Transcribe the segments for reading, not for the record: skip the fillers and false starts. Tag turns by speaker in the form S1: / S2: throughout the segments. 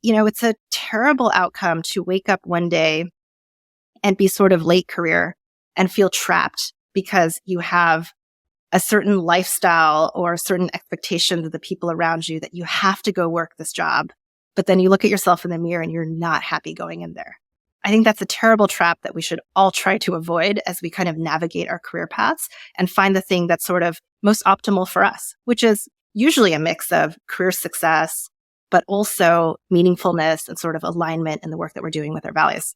S1: it's a terrible outcome to wake up one day and be sort of late career and feel trapped because you have a certain lifestyle or certain expectations of the people around you that you have to go work this job. But then you look at yourself in the mirror and you're not happy going in there. I think that's a terrible trap that we should all try to avoid as we kind of navigate our career paths and find the thing that's sort of most optimal for us, which is usually a mix of career success, but also meaningfulness and sort of alignment in the work that we're doing with our values.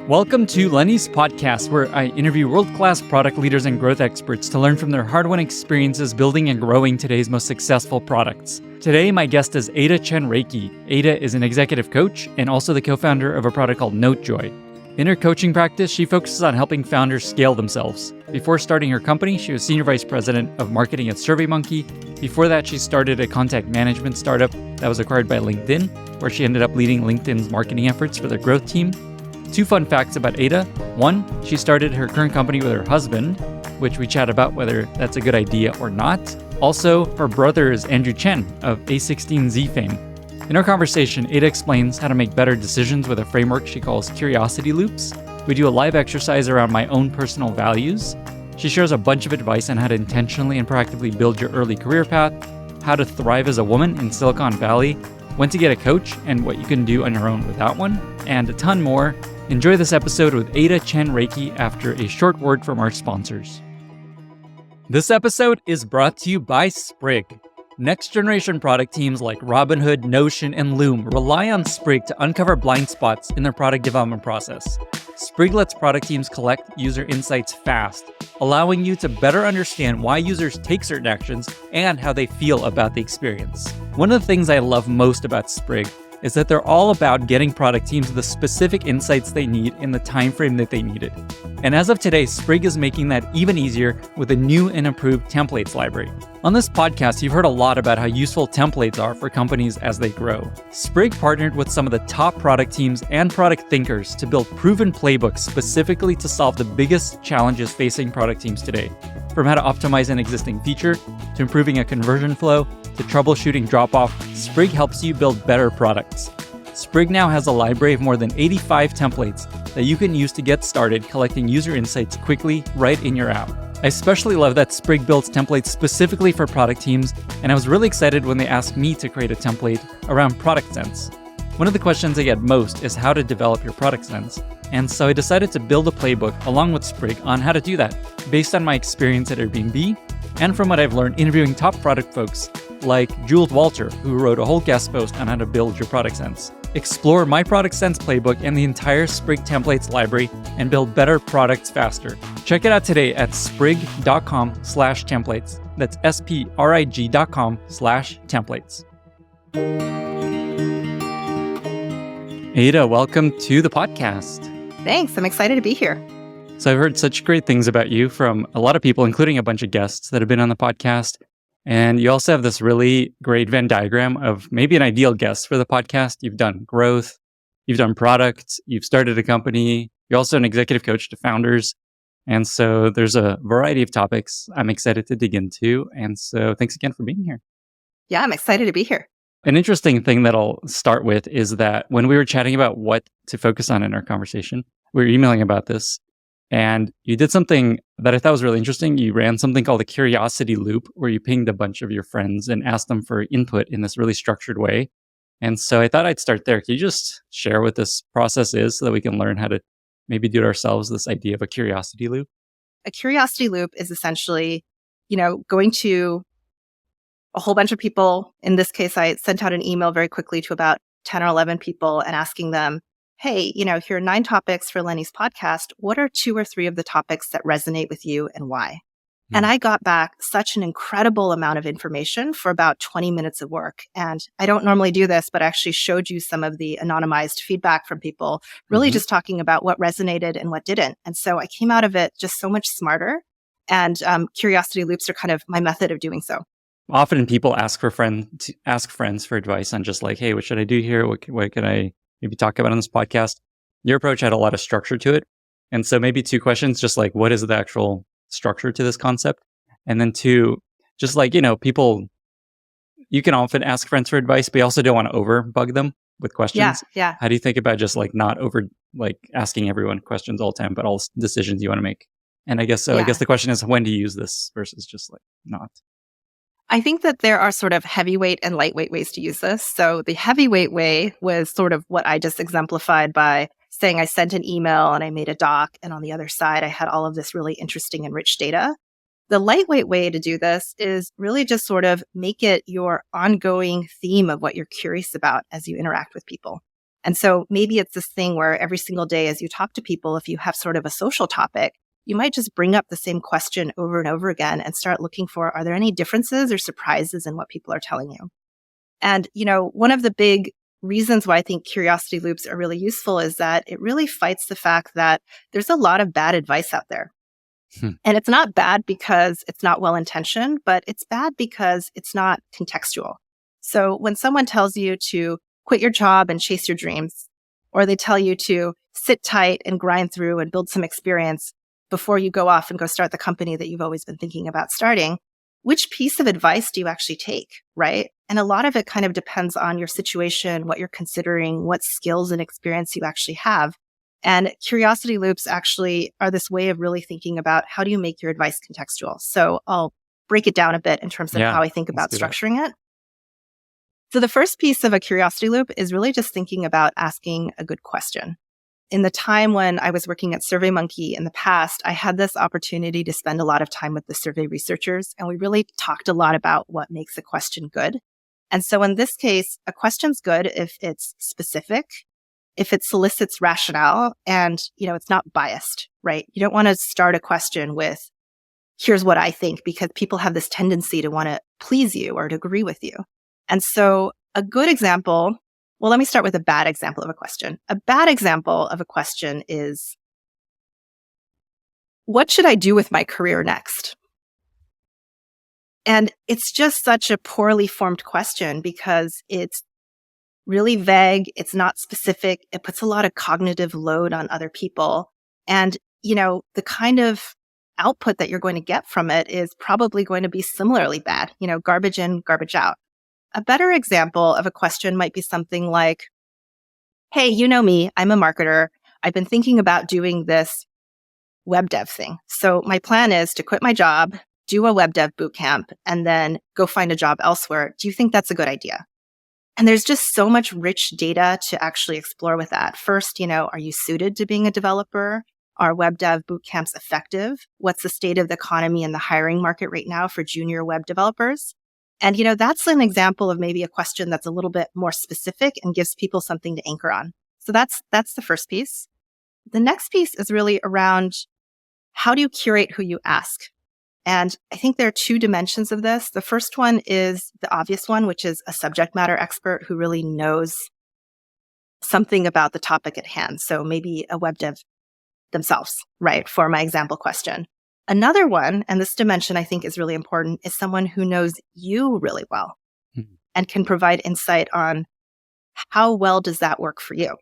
S2: Welcome to Lenny's podcast, where I interview world-class product leaders and growth experts to learn from their hard-won experiences building and growing today's most successful products. Today, my guest is Ada Chen Rekhi. Ada is an executive coach and also the co-founder of a product called Notejoy. In her coaching practice, she focuses on helping founders scale themselves. Before starting her company, she was senior vice president of marketing at SurveyMonkey. Before that, she started a contact management startup that was acquired by LinkedIn, where she ended up leading LinkedIn's marketing efforts for their growth team. 2 fun facts about Ada. 1, she started her current company with her husband, which we chat about whether that's a good idea or not. Also, her brother is Andrew Chen of A16Z fame. In our conversation, Ada explains how to make better decisions with a framework she calls curiosity loops. We do a live exercise around my own personal values. She shares a bunch of advice on how to intentionally and proactively build your early career path, how to thrive as a woman in Silicon Valley, when to get a coach and what you can do on your own without one, and a ton more. Enjoy this episode with Ada Chen Rekhi after a short word from our sponsors. This episode is brought to you by Sprig. Next-generation product teams like Robinhood, Notion, and Loom rely on Sprig to uncover blind spots in their product development process. Sprig lets product teams collect user insights fast, allowing you to better understand why users take certain actions and how they feel about the experience. One of the things I love most about Sprig is that they're all about getting product teams the specific insights they need in the time frame that they need it. And as of today, Sprig is making that even easier with a new and improved templates library. On this podcast, you've heard a lot about how useful templates are for companies as they grow. Sprig partnered with some of the top product teams and product thinkers to build proven playbooks specifically to solve the biggest challenges facing product teams today. From how to optimize an existing feature, to improving a conversion flow, to troubleshooting drop-off, Sprig helps you build better products. Sprig now has a library of more than 85 templates that you can use to get started collecting user insights quickly right in your app. I especially love that Sprig builds templates specifically for product teams, and I was really excited when they asked me to create a template around product sense. One of the questions I get most is how to develop your product sense, and so I decided to build a playbook along with Sprig on how to do that, based on my experience at Airbnb and from what I've learned interviewing top product folks like Jules Walter, who wrote a whole guest post on how to build your product sense. Explore my product sense playbook and the entire Sprig templates library and build better products faster. Check it out today at sprig.com/templates. That's sprig.com/templates. Ada, welcome to the podcast.
S1: Thanks. I'm excited to be here.
S2: So I've heard such great things about you from a lot of people, including a bunch of guests that have been on the podcast. And you also have this really great Venn diagram of maybe an ideal guest for the podcast. You've done growth, you've done product, you've started a company, you're also an executive coach to founders. And so there's a variety of topics I'm excited to dig into. And so thanks again for being here.
S1: Yeah, I'm excited to be here.
S2: An interesting thing that I'll start with is that when we were chatting about what to focus on in our conversation, we were emailing about this. And you did something that I thought was really interesting. You ran something called a curiosity loop, where you pinged a bunch of your friends and asked them for input in this really structured way. And so I thought I'd start there. Can you just share what this process is so that we can learn how to maybe do it ourselves, this idea of a curiosity loop?
S1: A curiosity loop is essentially, going to a whole bunch of people. In this case, I sent out an email very quickly to about 10 or 11 people and asking them, hey, here are 9 topics for Lenny's podcast. What are 2 or 3 of the topics that resonate with you and why? And I got back such an incredible amount of information for about 20 minutes of work. And I don't normally do this, but I actually showed you some of the anonymized feedback from people, really just talking about what resonated and what didn't. And so I came out of it just so much smarter. And curiosity loops are kind of my method of doing so.
S2: Often people ask friends for advice on just like, hey, what should I do here? What can I maybe talk about on this podcast? Your approach had a lot of structure to it. And so maybe 2 questions, just like, what is the actual structure to this concept? And then 2, just like, people you can often ask friends for advice, but you also don't want to overbug them with questions.
S1: Yeah.
S2: How do you think about just like not over like asking everyone questions all the time, but all decisions you want to make? And I guess so. I
S1: Yeah.
S2: guess the question is, when do you use this versus just like not?
S1: I think that there are sort of heavyweight and lightweight ways to use this. So the heavyweight way was sort of what I just exemplified by saying I sent an email and I made a doc, and on the other side, I had all of this really interesting and rich data. The lightweight way to do this is really just sort of make it your ongoing theme of what you're curious about as you interact with people. And so maybe it's this thing where every single day as you talk to people, if you have sort of a social topic, you might just bring up the same question over and over again and start looking for, are there any differences or surprises in what people are telling you? And, one of the big reasons why I think curiosity loops are really useful is that it really fights the fact that there's a lot of bad advice out there. And it's not bad because it's not well-intentioned, but it's bad because it's not contextual. So when someone tells you to quit your job and chase your dreams, or they tell you to sit tight and grind through and build some experience before you go off and go start the company that you've always been thinking about starting, which piece of advice do you actually take, right? And a lot of it kind of depends on your situation, what you're considering, what skills and experience you actually have. And curiosity loops actually are this way of really thinking about how do you make your advice contextual. So I'll break it down a bit in terms of how I think about structuring it. So the first piece of a curiosity loop is really just thinking about asking a good question. In the time when I was working at SurveyMonkey in the past, I had this opportunity to spend a lot of time with the survey researchers, and we really talked a lot about what makes a question good. And so in this case, a question's good if it's specific, if it solicits rationale, and, it's not biased, right? You don't want to start a question with, here's what I think, because people have this tendency to want to please you or to agree with you. And so a good example, well, let me start with a bad example of a question. A bad example of a question is, what should I do with my career next? And it's just such a poorly formed question because it's really vague. It's not specific. It puts a lot of cognitive load on other people. And, the kind of output that you're going to get from it is probably going to be similarly bad, garbage in, garbage out. A better example of a question might be something like, hey, you know me, I'm a marketer. I've been thinking about doing this web dev thing. So my plan is to quit my job, do a web dev bootcamp, and then go find a job elsewhere. Do you think that's a good idea? And there's just so much rich data to actually explore with that. First, are you suited to being a developer? Are web dev bootcamps effective? What's the state of the economy and the hiring market right now for junior web developers? And, that's an example of maybe a question that's a little bit more specific and gives people something to anchor on. So that's the first piece. The next piece is really around how do you curate who you ask? And I think there are two dimensions of this. The first one is the obvious one, which is a subject matter expert who really knows something about the topic at hand. So maybe a web dev themselves, right, for my example question. Another one, and this dimension I think is really important, is someone who knows you really well and can provide insight on how well does that work for you.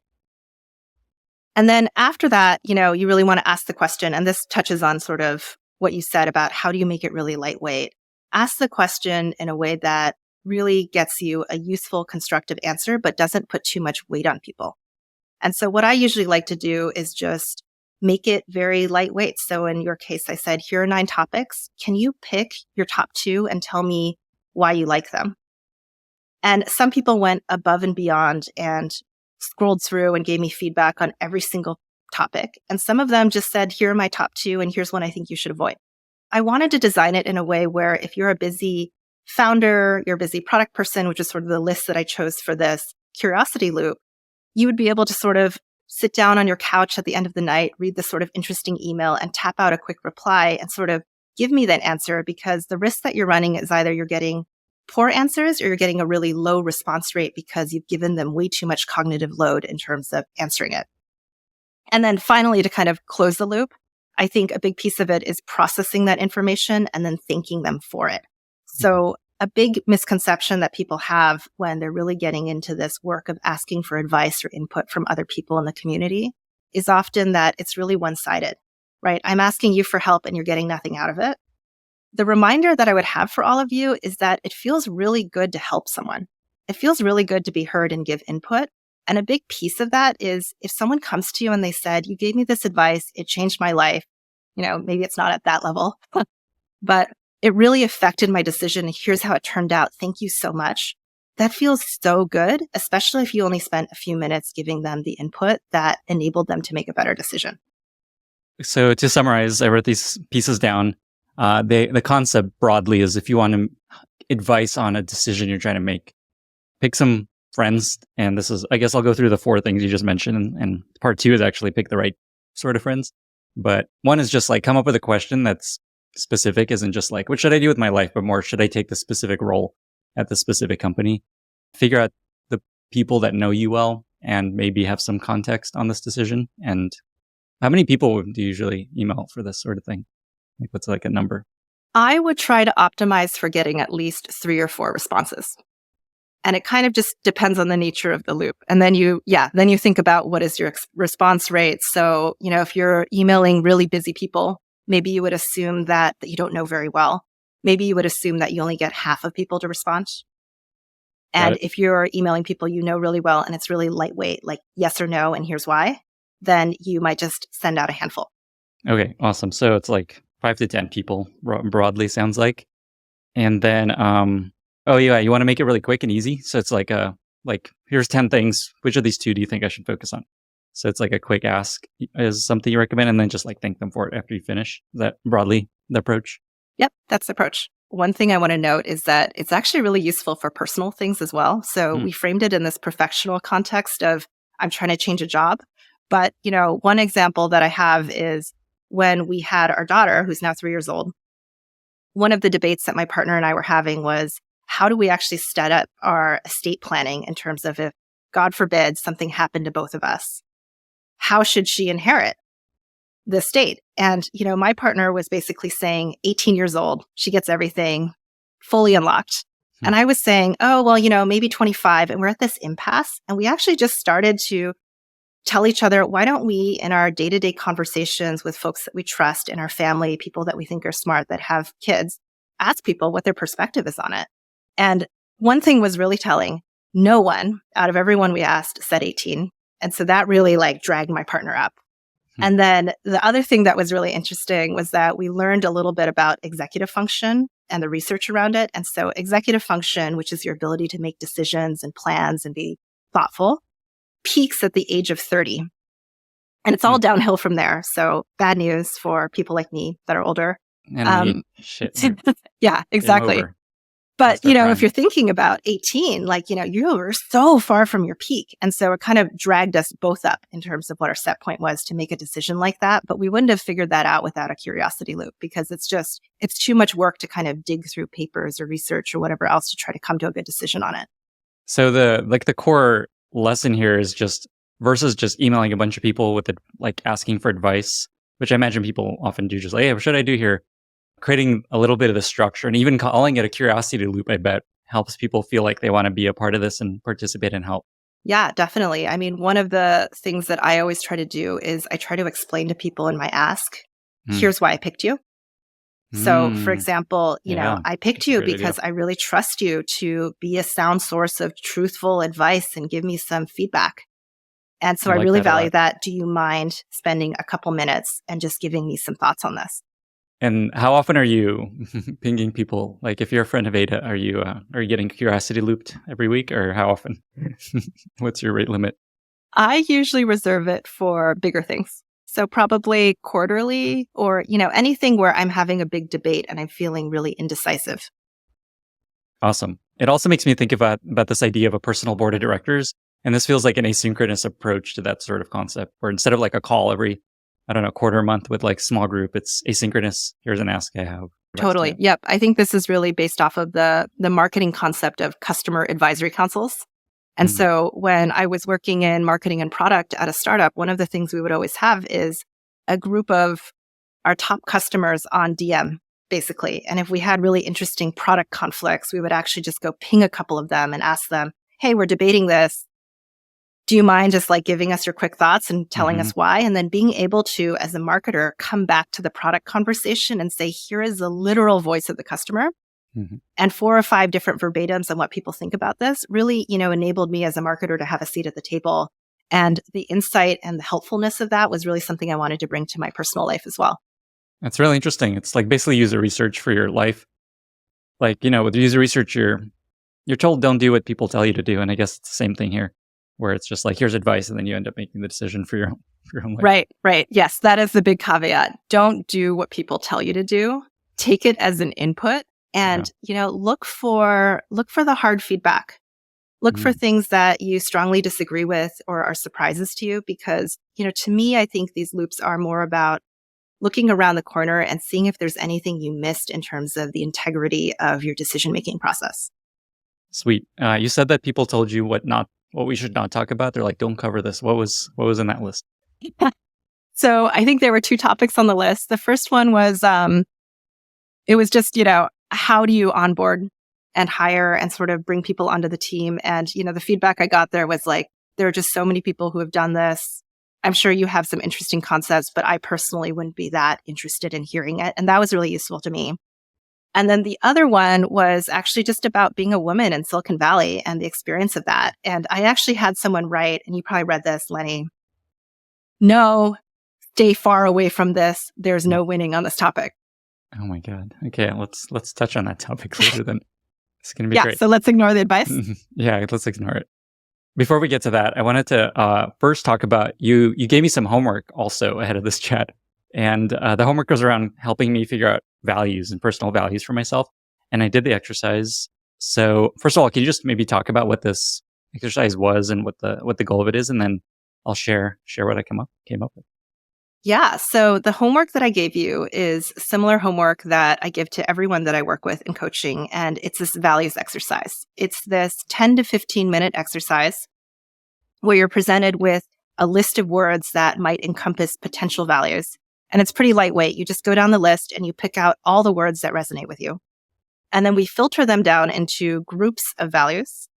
S1: And then after that, you really want to ask the question, and this touches on sort of what you said about how do you make it really lightweight. Ask the question in a way that really gets you a useful, constructive answer, but doesn't put too much weight on people. And so what I usually like to do is just make it very lightweight. So in your case, I said, here are 9 topics. Can you pick your top 2 and tell me why you like them? And some people went above and beyond and scrolled through and gave me feedback on every single topic. And some of them just said, here are my top 2, and here's one I think you should avoid. I wanted to design it in a way where if you're a busy founder, you're a busy product person, which is sort of the list that I chose for this curiosity loop, you would be able to sort of sit down on your couch at the end of the night, read this sort of interesting email and tap out a quick reply and sort of give me that answer, because the risk that you're running is either you're getting poor answers or you're getting a really low response rate because you've given them way too much cognitive load in terms of answering it. And then finally, to kind of close the loop, I think a big piece of it is processing that information and then thanking them for it. So a big misconception that people have when they're really getting into this work of asking for advice or input from other people in the community is often that it's really one-sided, right? I'm asking you for help and you're getting nothing out of it. the reminder that I would have for all of you is that it feels really good to help someone. It feels really good to be heard and give input. And a big piece of that is if someone comes to you and they said, you gave me this advice, it changed my life. Maybe it's not at that level, but it really affected my decision. Here's how it turned out. Thank you so much. That feels so good, especially if you only spent a few minutes giving them the input that enabled them to make a better decision.
S2: So to summarize, I wrote these pieces down. The concept broadly is if you want advice on a decision you're trying to make, pick some friends. And this is, I guess I'll go through the 4 things you just mentioned. And part 2 is actually pick the right sort of friends. But 1 is just like come up with a question that's specific, isn't just like, what should I do with my life? But more, should I take the specific role at the specific company? Figure out the people that know you well and maybe have some context on this decision. And how many people do you usually email for this sort of thing? Like what's like a number?
S1: I would try to optimize for getting at least 3 or 4 responses. And it kind of just depends on the nature of the loop. And then you think about what is your response rate. So, if you're emailing really busy people, maybe you would assume that you don't know very well. Maybe you would assume that you only get half of people to respond. And if you're emailing people you know really well and it's really lightweight, like yes or no, and here's why, then you might just send out a handful. Okay,
S2: awesome. So it's like 5 to 10 people broadly sounds like. And then, you want to make it really quick and easy. So it's like here's 10 things. Which of these 2 do you think I should focus on? So it's like a quick ask is something you recommend, and then just like thank them for it after you finish. Is that broadly the approach?
S1: Yep, that's the approach. One thing I want to note is that it's actually really useful for personal things as well. So we framed it in this professional context of I'm trying to change a job. But, one example that I have is when we had our daughter, who's now 3 years old, one of the debates that my partner and I were having was, how do we actually set up our estate planning in terms of if, God forbid, something happened to both of us? How should she inherit the estate? And, my partner was basically saying 18 years old, she gets everything fully unlocked. And I was saying, oh, well, maybe 25. And we're at this impasse. And we actually just started to tell each other, why don't we, in our day-to-day conversations with folks that we trust in our family, people that we think are smart that have kids, ask people what their perspective is on it. And one thing was really telling. No one out of everyone we asked said 18. And so that really dragged my partner up. And then the other thing that was really interesting was that we learned a little bit about executive function and the research around it. And so executive function, which is your ability to make decisions and plans and be thoughtful, peaks at the age of 30. And it's all downhill from there. So bad news for people like me that are older.
S2: And shit.
S1: Yeah, exactly. But, if you're thinking about 18, you were so far from your peak. And so it kind of dragged us both up in terms of what our set point was to make a decision like that. But we wouldn't have figured that out without a curiosity loop because it's too much work to kind of dig through papers or research or whatever else to try to come to a good decision on it.
S2: So the core lesson here is just versus just emailing a bunch of people with asking for advice, which I imagine people often do, just like, hey, what should I do here? Creating a little bit of the structure and even calling it a curiosity loop, I bet, helps people feel like they want to be a part of this and participate and help.
S1: Yeah, definitely. I mean, one of the things that I always try to do is I try to explain to people in my ask, here's why I picked you. So, for example, I picked you because I really trust you to be a sound source of truthful advice and give me some feedback. And so I really value that. Do you mind spending a couple minutes and just giving me some thoughts on this?
S2: And how often are you pinging people? Like, if you're a friend of Ada, are you getting curiosity looped every week, or how often? What's your rate limit?
S1: I usually reserve it for bigger things. So probably quarterly, or anything where I'm having a big debate and I'm feeling really indecisive.
S2: Awesome. It also makes me think about this idea of a personal board of directors, and this feels like an asynchronous approach to that sort of concept, where instead of a call every quarter, month with small group, it's asynchronous. Here's an ask I have.
S1: Totally. Yep. I think this is really based off of the marketing concept of customer advisory councils. And so when I was working in marketing and product at a startup, one of the things we would always have is a group of our top customers on DM, basically. And if we had really interesting product conflicts, we would actually just go ping a couple of them and ask them, hey, we're debating this. do you mind just like giving us your quick thoughts and telling us why? And then being able to, as a marketer, come back to the product conversation and say, here is the literal voice of the customer. And 4 or 5 different verbatims on what people think about this really, enabled me as a marketer to have a seat at the table. And the insight and the helpfulness of that was really something I wanted to bring to my personal life as well.
S2: That's really interesting. It's like basically user research for your life. Like, with user research, you're told don't do what people tell you to do. And I guess it's the same thing here, where it's just like, here's advice, and then you end up making the decision for your own life.
S1: Right. Yes, that is the big caveat. Don't do what people tell you to do. Take it as an input. And, look for the hard feedback. Look for things that you strongly disagree with or are surprises to you, because, to me, I think these loops are more about looking around the corner and seeing if there's anything you missed in terms of the integrity of your decision-making process.
S2: Sweet. You said that people told you what we should not talk about. They're like, don't cover this. What was in that list?
S1: So I think there were 2 topics on the list. The first one was, it was just, how do you onboard and hire and sort of bring people onto the team? And, the feedback I got there was like, there are just so many people who have done this. I'm sure you have some interesting concepts, but I personally wouldn't be that interested in hearing it. And that was really useful to me. And then the other one was actually just about being a woman in Silicon Valley and the experience of that. And I actually had someone write, and you probably read this, Lenny, no, stay far away from this. There's no winning on this topic.
S2: Oh my God. Okay, let's touch on that topic later then. It's going to be great.
S1: So let's ignore the advice.
S2: Yeah, let's ignore it. Before we get to that, I wanted to first talk about you. You gave me some homework also ahead of this chat. And the homework was around helping me figure out values and personal values for myself. And I did the exercise. So first of all, can you just maybe talk about what this exercise was and what the goal of it is? And then I'll share what I came up with.
S1: Yeah. So the homework that I gave you is similar homework that I give to everyone that I work with in coaching. And it's this values exercise. It's this 10 to 15 minute exercise where you're presented with a list of words that might encompass potential values. And it's pretty lightweight. You just go down the list and you pick out all the words that resonate with you. And then we filter them down into groups of values.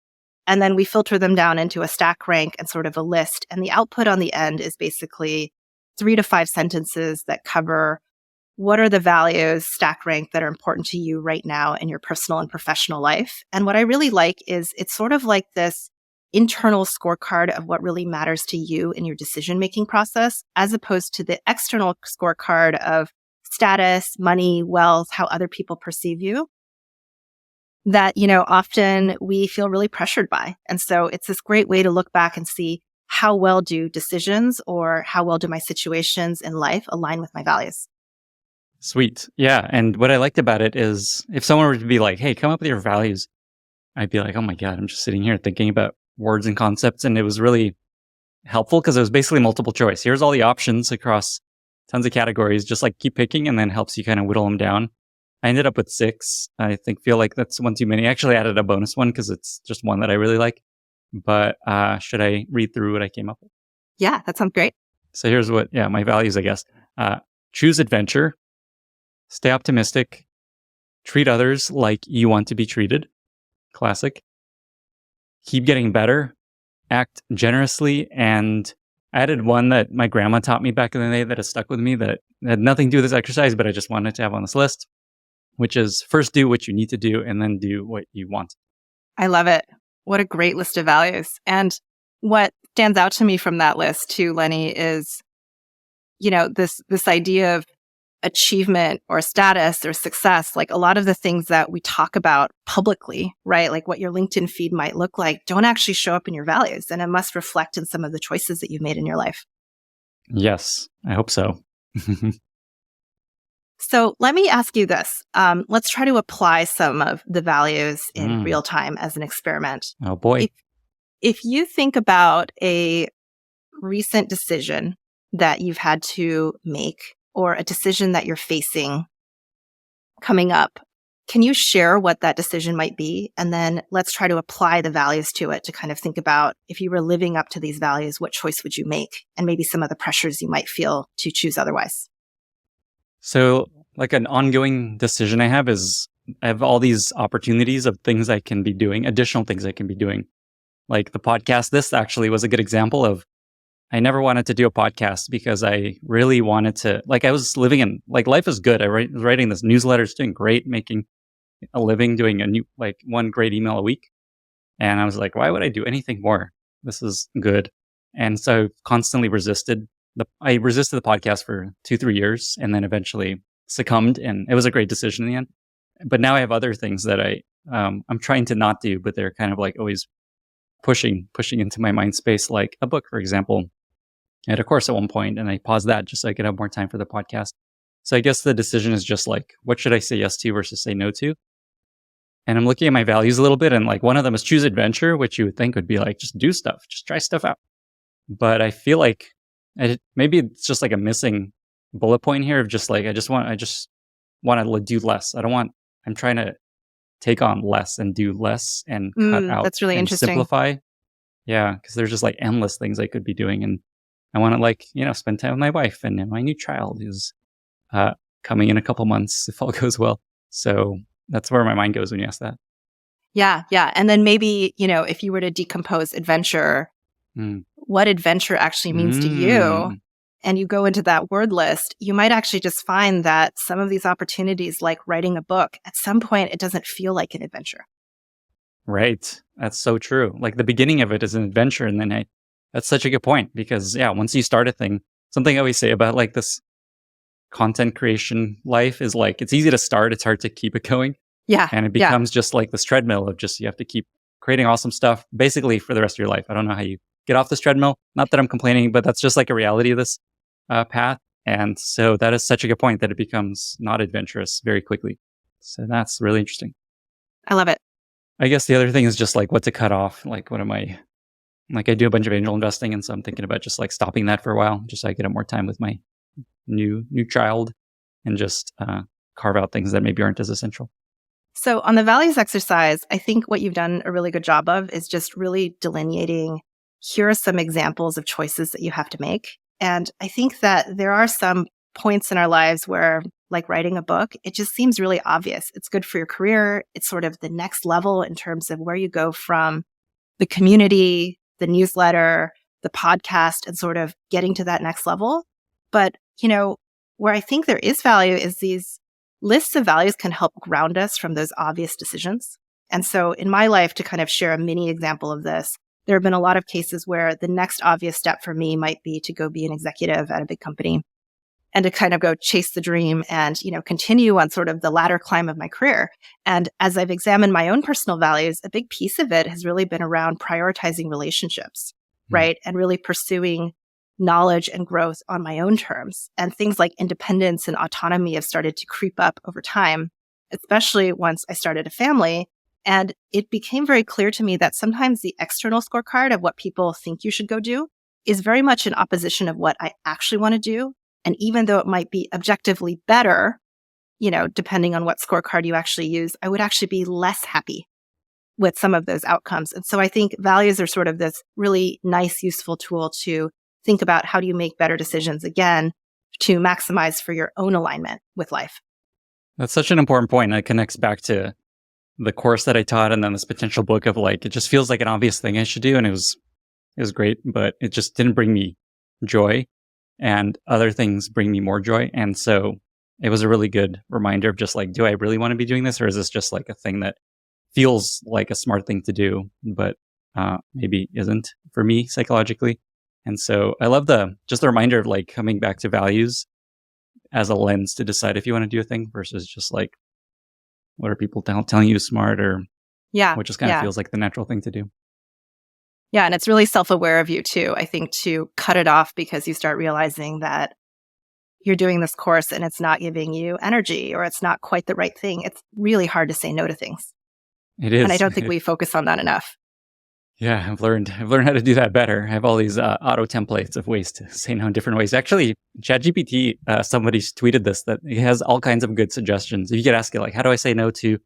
S1: And then we filter them down into a stack rank and sort of a list. And the output on the end is basically 3 to 5 sentences that cover what are the values, stack rank, that are important to you right now in your personal and professional life. And what I really like is it's sort of like this internal scorecard of what really matters to you in your decision-making process, as opposed to the external scorecard of status, money, wealth, how other people perceive you, that, often we feel really pressured by. And so it's this great way to look back and see, how well do decisions or how well do my situations in life align with my values?
S2: Sweet. Yeah. And what I liked about it is if someone were to be like, hey, come up with your values, I'd be like, oh my God, I'm just sitting here thinking about words and concepts. And it was really helpful because it was basically multiple choice. Here's all the options across tons of categories, just like keep picking, and then helps you kind of whittle them down. I ended up with 6. I feel like that's one too many. I actually added a bonus one because it's just one that I really like. But should I read through what I came up with?
S1: Yeah, that sounds great.
S2: So here's my values, I guess. Choose adventure, stay optimistic, treat others like you want to be treated. Classic. Keep getting better, act generously, and I added one that my grandma taught me back in the day that has stuck with me that had nothing to do with this exercise, but I just wanted to have on this list, which is first do what you need to do and then do what you want.
S1: I love it. What a great list of values. And what stands out to me from that list too, Lenny, is, this idea of achievement or status or success. Like a lot of the things that we talk about publicly, right? Like what your LinkedIn feed might look like, don't actually show up in your values. And it must reflect in some of the choices that you've made in your life.
S2: Yes, I hope so.
S1: So let me ask you this. Let's try to apply some of the values in real time as an experiment.
S2: Oh boy.
S1: If you think about a recent decision that you've had to make or a decision that you're facing coming up, can you share what that decision might be? And then let's try to apply the values to it to kind of think about if you were living up to these values, what choice would you make? And maybe some of the pressures you might feel to choose otherwise.
S2: So like an ongoing decision I have is I have all these opportunities of things I can be doing, additional things I can be doing Like the podcast, this actually was a good example of I never wanted to do a podcast because I really wanted to, like, I was living in, like, life is good. Was writing this newsletter, it's doing great, making a living, doing one great email a week. And I was like, why would I do anything more? This is good. And so constantly I resisted the podcast for 2-3 years and then eventually succumbed. And it was a great decision in the end. But now I have other things that I'm trying to not do, but they're kind of like always pushing into my mind space, like a book, for example. I had a course at one point and I paused that just so I could have more time for the podcast. So I guess the decision is just like, what should I say yes to versus say no to? And I'm looking at my values a little bit. And like one of them is choose adventure, which you would think would be like, just do stuff, just try stuff out. But I feel like maybe it's just like a missing bullet point here of just like, I just want to do less. I'm trying to take on less and do less and cut out.
S1: That's really
S2: and
S1: interesting.
S2: Simplify. Yeah. Cause there's just like endless things I could be doing. And I want to spend time with my wife, and my new child is coming in a couple months if all goes well. So that's where my mind goes when you ask that.
S1: Yeah. Yeah. And then maybe, if you were to decompose adventure, what adventure actually means to you, and you go into that word list, you might actually just find that some of these opportunities, like writing a book, at some point, it doesn't feel like an adventure.
S2: Right. That's so true. Like the beginning of it is an adventure. And then that's such a good point because, once you start a thing, something I always say about like this content creation life is like, it's easy to start. It's hard to keep it going.
S1: Yeah.
S2: And it becomes just like this treadmill of you have to keep creating awesome stuff basically for the rest of your life. I don't know how you get off this treadmill. Not that I'm complaining, but that's just like a reality of this path. And so that is such a good point that it becomes not adventurous very quickly. So that's really interesting.
S1: I love it.
S2: I guess the other thing is just like what to cut off. Like, I do a bunch of angel investing. And so I'm thinking about just like stopping that for a while, just so I get more time with my new child and just carve out things that maybe aren't as essential.
S1: So on the values exercise, I think what you've done a really good job of is just really delineating, here are some examples of choices that you have to make. And I think that there are some points in our lives where, like writing a book, it just seems really obvious. It's good for your career. It's sort of the next level in terms of where you go from the community, the newsletter, the podcast, and sort of getting to that next level. But, where I think there is value is these lists of values can help ground us from those obvious decisions. And so in my life, to kind of share a mini example of this, there have been a lot of cases where the next obvious step for me might be to go be an executive at a big company and to kind of go chase the dream and, continue on sort of the ladder climb of my career. And as I've examined my own personal values, a big piece of it has really been around prioritizing relationships, right? And really pursuing knowledge and growth on my own terms. And things like independence and autonomy have started to creep up over time, especially once I started a family. And it became very clear to me that sometimes the external scorecard of what people think you should go do is very much in opposition of what I actually want to do. And even though it might be objectively better, depending on what scorecard you actually use, I would actually be less happy with some of those outcomes. And so I think values are sort of this really nice, useful tool to think about how do you make better decisions, again, to maximize for your own alignment with life.
S2: That's such an important point. It connects back to the course that I taught and then this potential book of like, it just feels like an obvious thing I should do. And it was great, but it just didn't bring me joy, and other things bring me more joy. And so it was a really good reminder of just like, do I really want to be doing this? Or is this just like a thing that feels like a smart thing to do, but maybe isn't for me psychologically? And so I love the reminder of like coming back to values as a lens to decide if you want to do a thing versus just like, what are people telling you is smart, or what just kind of feels like the natural thing to do.
S1: Yeah. And it's really self-aware of you too, I think, to cut it off because you start realizing that you're doing this course and it's not giving you energy, or it's not quite the right thing. It's really hard to say no to things.
S2: It is.
S1: And I don't think we focus on that enough.
S2: Yeah, I've learned how to do that better. I have all these auto templates of ways to say no in different ways. Actually, ChatGPT, somebody's tweeted this, that it has all kinds of good suggestions. You could ask it like, how do I say no to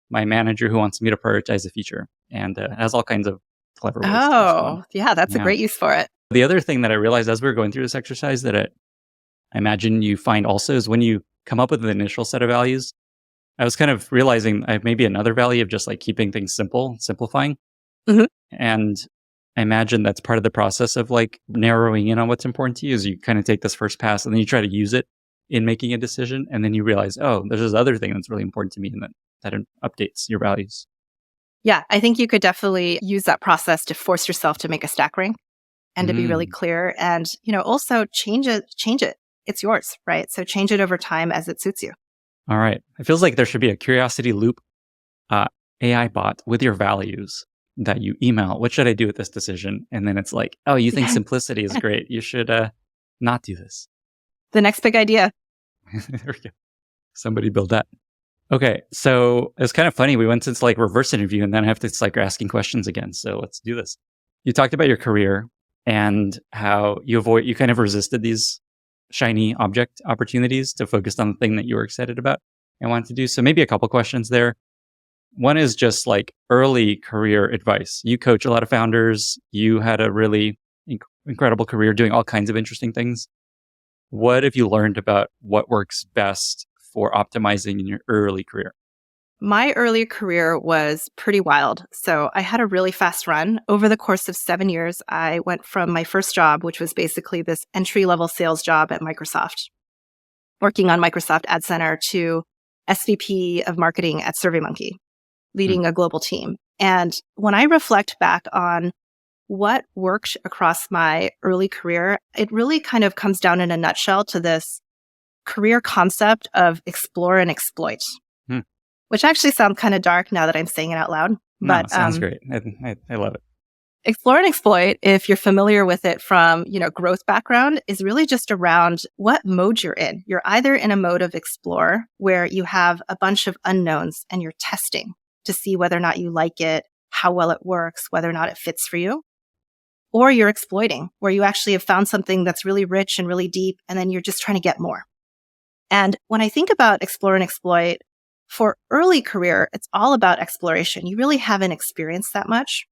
S2: my manager who wants me to prioritize a feature? And it has all kinds of clever ways.
S1: Oh, yeah, that's a great use for it.
S2: The other thing that I realized as we were going through this exercise that I imagine you find also is when you come up with an initial set of values, I was kind of realizing I have maybe another value of just like keeping things simple, simplifying.
S1: Mm-hmm.
S2: And I imagine that's part of the process of like narrowing in on what's important to you is you kind of take this first pass and then you try to use it in making a decision. And then you realize, oh, there's this other thing that's really important to me and that updates your values.
S1: Yeah, I think you could definitely use that process to force yourself to make a stack rank and to be really clear and, also change it. It's yours, right? So change it over time as it suits you.
S2: All right. It feels like there should be a curiosity loop AI bot with your values that you email. What should I do with this decision? And then it's like, oh, you think simplicity is great. You should not do this.
S1: The next big idea.
S2: There we go. Somebody build that. Okay. So it's kind of funny. We went to like reverse interview and then I have to like asking questions again. So let's do this. You talked about your career and how you kind of resisted these shiny object opportunities to focus on the thing that you were excited about and wanted to do. So maybe a couple questions there. One is just like early career advice. You coach a lot of founders. You had a really incredible career doing all kinds of interesting things. What have you learned about what works best for optimizing in your early career?
S1: My early career was pretty wild. So I had a really fast run. Over the course of 7 years, I went from my first job, which was basically this entry-level sales job at Microsoft, working on Microsoft Ad Center, to SVP of marketing at SurveyMonkey, leading a global team. And when I reflect back on what worked across my early career, it really kind of comes down in a nutshell to this career concept of explore and exploit, which actually sounds kind of dark now that I'm saying it out loud. But
S2: no, sounds great. I love it.
S1: Explore and exploit, if you're familiar with it from, growth background, is really just around what mode you're in. You're either in a mode of explore, where you have a bunch of unknowns and you're testing to see whether or not you like it, how well it works, whether or not it fits for you. Or you're exploiting, where you actually have found something that's really rich and really deep, and then you're just trying to get more. And when I think about explore and exploit, for early career, it's all about exploration. You really haven't experienced that much,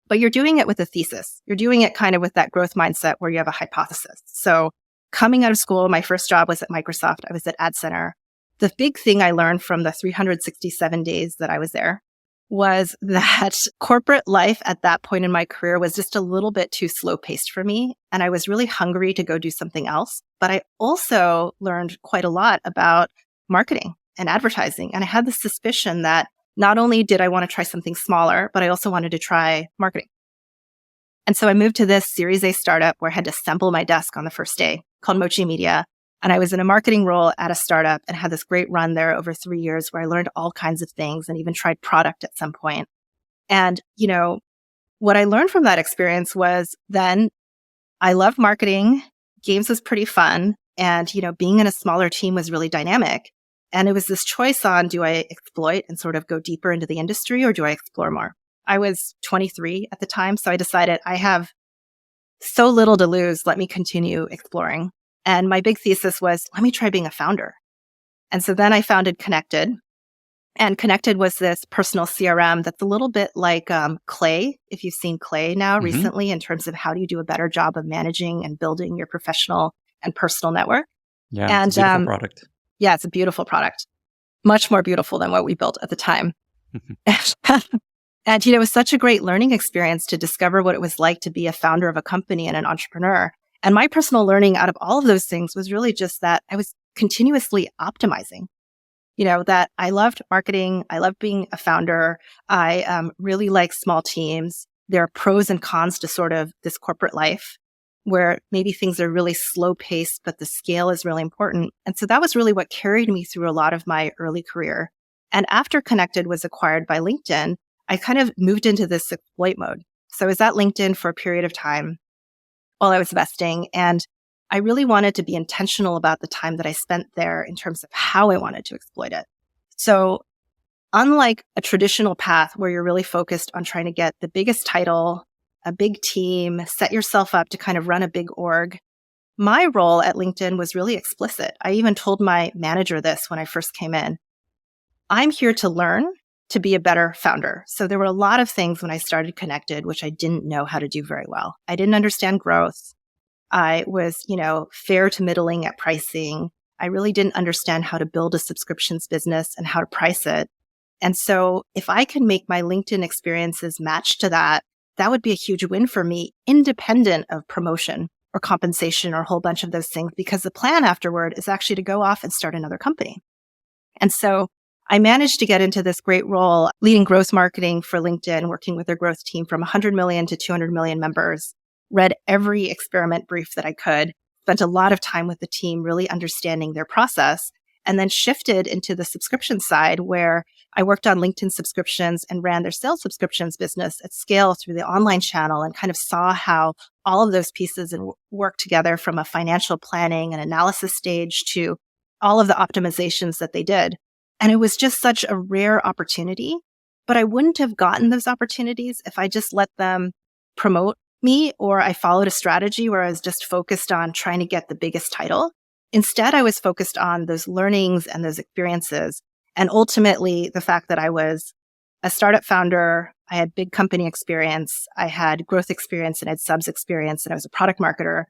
S1: but you're doing it with a thesis. You're doing it kind of with that growth mindset where you have a hypothesis. So coming out of school, my first job was at Microsoft. I was at Ad Center. The big thing I learned from the 367 days that I was there was that corporate life at that point in my career was just a little bit too slow paced for me. And I was really hungry to go do something else. But I also learned quite a lot about marketing and advertising. And I had the suspicion that not only did I want to try something smaller, but I also wanted to try marketing. And so I moved to this Series A startup where I had to assemble my desk on the first day, called Mochi Media. And I was in a marketing role at a startup and had this great run there over 3 years where I learned all kinds of things and even tried product at some point. And, what I learned from that experience was then I loved marketing. Games was pretty fun. And, being in a smaller team was really dynamic. And it was this choice on, do I exploit and sort of go deeper into the industry or do I explore more? I was 23 at the time. So I decided I have so little to lose. Let me continue exploring. And my big thesis was, let me try being a founder. And so then I founded Connected. And Connected was this personal CRM that's a little bit like Clay, if you've seen Clay now recently, in terms of how do you do a better job of managing and building your professional and personal network.
S2: Yeah, and, it's a beautiful product.
S1: Yeah, it's a beautiful product. Much more beautiful than what we built at the time. And, it was such a great learning experience to discover what it was like to be a founder of a company and an entrepreneur. And my personal learning out of all of those things was really just that I was continuously optimizing, that I loved marketing. I loved being a founder. I really like small teams. There are pros and cons to sort of this corporate life where maybe things are really slow paced, but the scale is really important. And so that was really what carried me through a lot of my early career. And after Connected was acquired by LinkedIn, I kind of moved into this exploit mode. So I was at LinkedIn for a period of time while I was vesting. And I really wanted to be intentional about the time that I spent there in terms of how I wanted to exploit it. So unlike a traditional path where you're really focused on trying to get the biggest title, a big team, set yourself up to kind of run a big org, my role at LinkedIn was really explicit. I even told my manager this when I first came in. I'm here to learn to be a better founder. So there were a lot of things when I started Connected, which I didn't know how to do very well. I didn't understand growth. I was, fair to middling at pricing. I really didn't understand how to build a subscriptions business and how to price it. And so if I can make my LinkedIn experiences match to that, that would be a huge win for me, independent of promotion or compensation or a whole bunch of those things, because the plan afterward is actually to go off and start another company. And so I managed to get into this great role leading growth marketing for LinkedIn, working with their growth team from 100 million to 200 million members, read every experiment brief that I could, spent a lot of time with the team really understanding their process, and then shifted into the subscription side where I worked on LinkedIn subscriptions and ran their sales subscriptions business at scale through the online channel and kind of saw how all of those pieces work together from a financial planning and analysis stage to all of the optimizations that they did. And it was just such a rare opportunity, but I wouldn't have gotten those opportunities if I just let them promote me or I followed a strategy where I was just focused on trying to get the biggest title. Instead, I was focused on those learnings and those experiences. And ultimately, the fact that I was a startup founder, I had big company experience, I had growth experience and I had subs experience, and I was a product marketer.